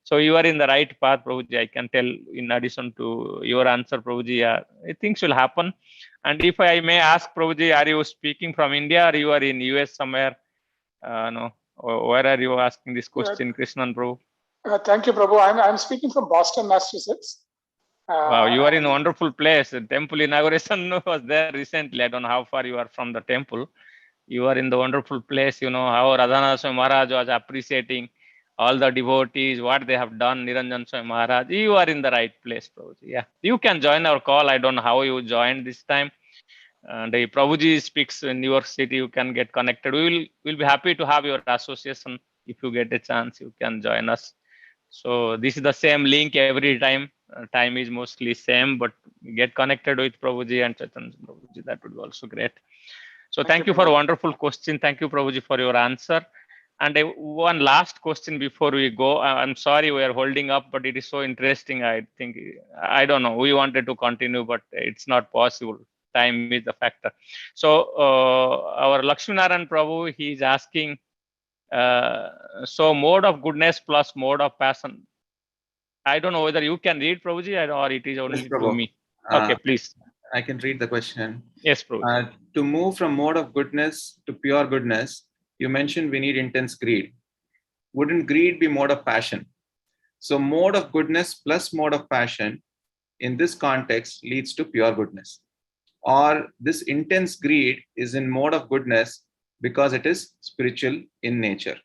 So you are in the right path, Prabhuji. I can tell. In addition to your answer, Prabhuji, yeah, things will happen. And if I may ask, Prabhuji, are you speaking from India or you are in US somewhere? No. Where are you asking this question, Krishnan Prabhu? Thank you, Prabhu. I'm speaking from Boston, Massachusetts. Wow, you are in a wonderful place. The temple inauguration was there recently. I don't know how far you are from the temple. You are in the wonderful place. How Radhana Swami Maharaj was appreciating all the devotees, what they have done, Niranjan Swami Maharaj. You are in the right place, Prabhuji. Yeah, you can join our call. I don't know how you joined this time. And Prabhuji speaks in New York City. You can get connected. We'll be happy to have your association. If you get a chance, you can join us. So this is the same link every time. Time is mostly same, but get connected with Prabhuji and Chaitanya Prabhuji. That would be also great. So thank you for a wonderful question. Thank you, Prabhuji, for your answer. And one last question before we go. I'm sorry we are holding up, but it is so interesting. I think, I don't know, we wanted to continue, but it's not possible. Time is the factor. So our Lakshminarayan Prabhu, he is asking, so mode of goodness plus mode of passion. I don't know whether you can read, Prabhuji, or it is only Yes, to me. Okay, please. I can read the question. Yes, Prabhuji. To move from mode of goodness to pure goodness, you mentioned we need intense greed. Wouldn't greed be mode of passion? So mode of goodness plus mode of passion in this context leads to pure goodness. Or this intense greed is in mode of goodness because it is spiritual in nature.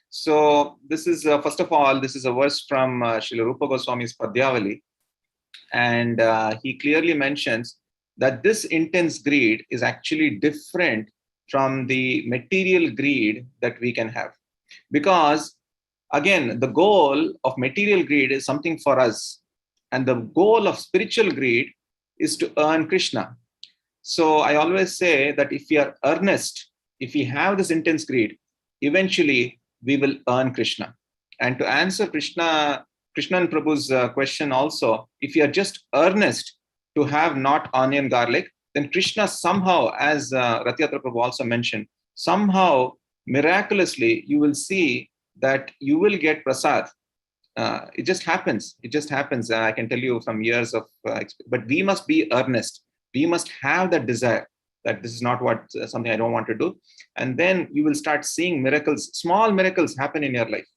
So this is, first of all, this is a verse from Srila Rupa Goswami's Padyavali. And he clearly mentions that this intense greed is actually different from the material greed that we can have. Because again, the goal of material greed is something for us. And the goal of spiritual greed is to earn Krishna. So I always say that if we are earnest, if we have this intense greed, eventually we will earn Krishna. And to answer Krishnan Prabhu's question also, if you are just earnest to have not onion garlic, then Krishna somehow, as Ratyatra Prabhu also mentioned, somehow miraculously you will see that you will get prasad. It just happens. It just happens. I can tell you from years of, but we must be earnest. We must have that desire that this is not what something I don't want to do. And then you will start seeing miracles, small miracles happen in your life.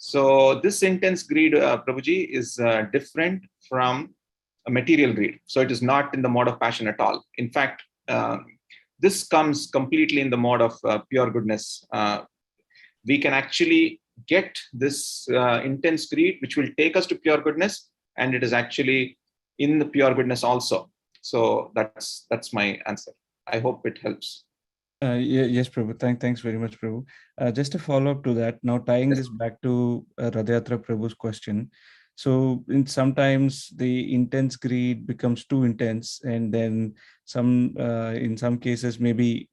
So this intense greed, Prabhuji, is different from a material greed. So it is not in the mode of passion at all. In fact, this comes completely in the mode of pure goodness. We can actually get this intense greed, which will take us to pure goodness, and it is actually in the pure goodness also. So that's my answer. I hope it helps. Yes, Prabhu. Thanks very much, Prabhu. Just a follow-up to that. Now, tying this back to Radhayatra Prabhu's question. So, sometimes the intense greed becomes too intense, and then in some cases, maybe,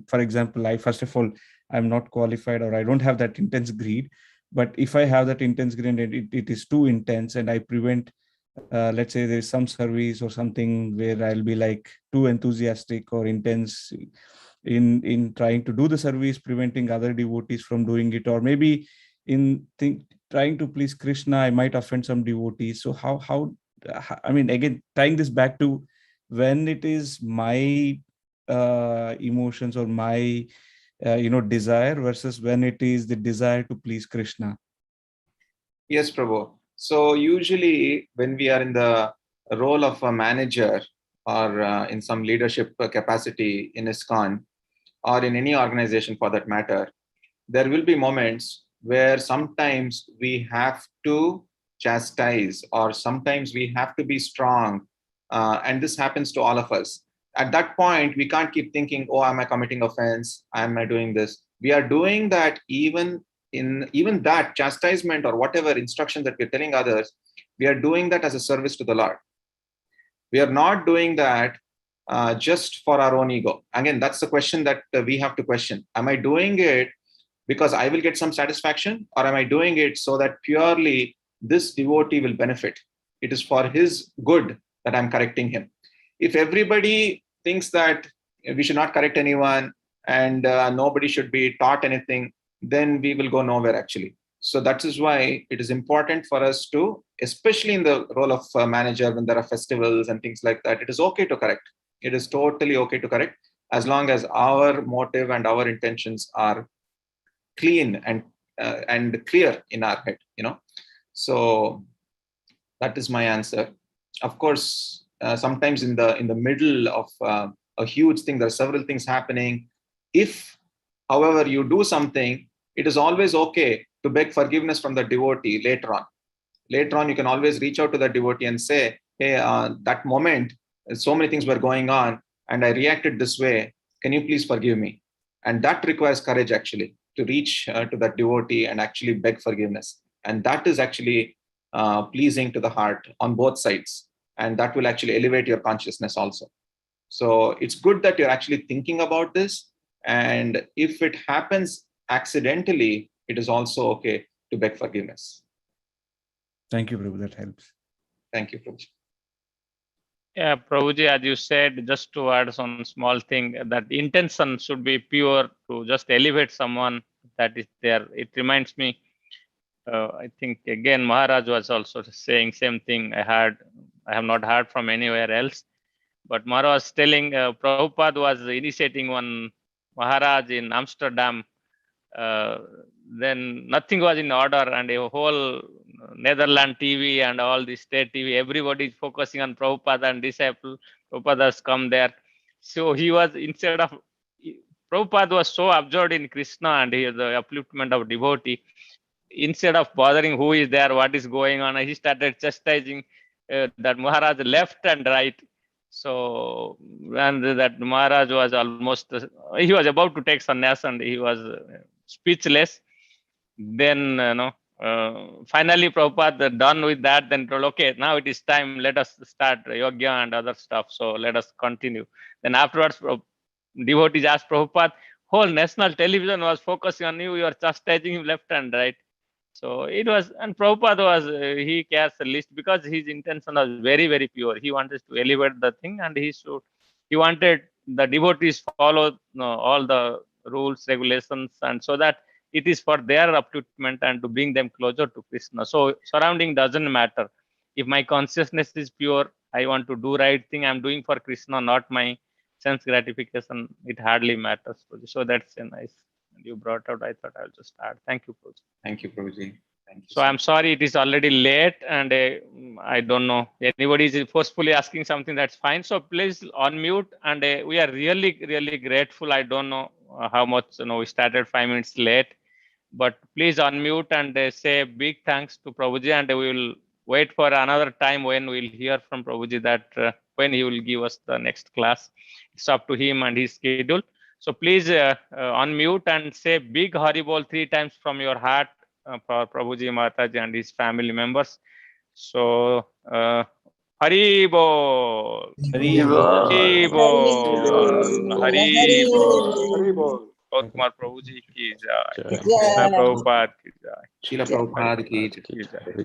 for example, first of all, I'm not qualified, or I don't have that intense greed. But if I have that intense greed and it is too intense, and I prevent, let's say there's some service or something where I'll be like too enthusiastic or intense in trying to do the service, preventing other devotees from doing it, or maybe trying to please Krishna, I might offend some devotees. So how I mean, again, tying this back to when it is my emotions or my desire versus when it is the desire to please Krishna. Yes, Prabhu. So usually when we are in the role of a manager or in some leadership capacity in ISKCON or in any organization for that matter, there will be moments where sometimes we have to chastise or sometimes we have to be strong. And this happens to all of us. At that point, we can't keep thinking, oh, am I committing offense? Am I doing this? We are doing that even that chastisement or whatever instruction that we're telling others, we are doing that as a service to the Lord. We are not doing that just for our own ego. Again, that's the question that we have to question. Am I doing it because I will get some satisfaction, or am I doing it so that purely this devotee will benefit? It is for his good that I'm correcting him. If everybody thinks that we should not correct anyone and nobody should be taught anything, then we will go nowhere actually. So that is why it is important for us to, especially in the role of manager, when there are festivals and things like that, it is okay to correct. It is totally okay to correct as long as our motive and our intentions are clean and clear in our head, So that is my answer. Of course, sometimes in the middle of a huge thing, there are several things happening. If, however, you do something, it is always okay to beg forgiveness from the devotee later on. Later on, you can always reach out to the devotee and say, hey, that moment, so many things were going on and I reacted this way. Can you please forgive me? And that requires courage actually to reach to that devotee and actually beg forgiveness. And that is actually pleasing to the heart on both sides. And that will actually elevate your consciousness also. So it's good that you're actually thinking about this. And if it happens accidentally, it is also okay to beg forgiveness. Thank you, Prabhu. That helps. Thank you, Prabhu. Yeah, Prabhuji, as you said, just to add some small thing, that intention should be pure to just elevate someone that is there. It reminds me, I think again, Maharaj was also saying same thing. I have not heard from anywhere else, but Maharaj was telling Prabhupada was initiating one Maharaj in Amsterdam. Then nothing was in order, and a whole Netherlands TV and all the state TV, everybody is focusing on Prabhupada and disciple. Prabhupada has come there. So he was, Prabhupada was so absorbed in Krishna and the upliftment of devotee. Instead of bothering who is there, what is going on, he started chastising that Maharaj left and right. So, and that Maharaj was almost, he was about to take sannyas and he was speechless. Then, finally Prabhupada done with that, then told, okay, now it is time, let us start yoga and other stuff. So let us continue. Then afterwards, devotees asked Prabhupada, whole national television was focusing on you, you are chastising him left and right. So it was, and Prabhupada was, he cares the least because his intention was very, very pure. He wanted to elevate the thing and he wanted the devotees follow all the rules, regulations, and so that it is for their upliftment and to bring them closer to Krishna. So surrounding doesn't matter. If my consciousness is pure, I want to do right thing, I'm doing for Krishna, not my sense gratification. It hardly matters. So that's a nice, you brought out. I thought I'll just add. Thank you, Prabhuji. Thank you, Prabhuji. Thank you So I'm sorry it is already late, and I don't know, anybody is forcefully asking something, that's fine. So please unmute, and we are really, really grateful. I don't know how much, we started 5 minutes late, but please unmute and say big thanks to Prabhuji, and we will wait for another time when we'll hear from Prabhuji that when he will give us the next class. It's up to him and his schedule. So please unmute and say big Haribol 3 times from your heart for Prabhuji, Mataji and his family members. So Haribol, Haribol, Haribol. Kumar Prabhuji ki jai. Krishna Prabhupada ki jai. Srila Prabhupada ki jai. Ki jai.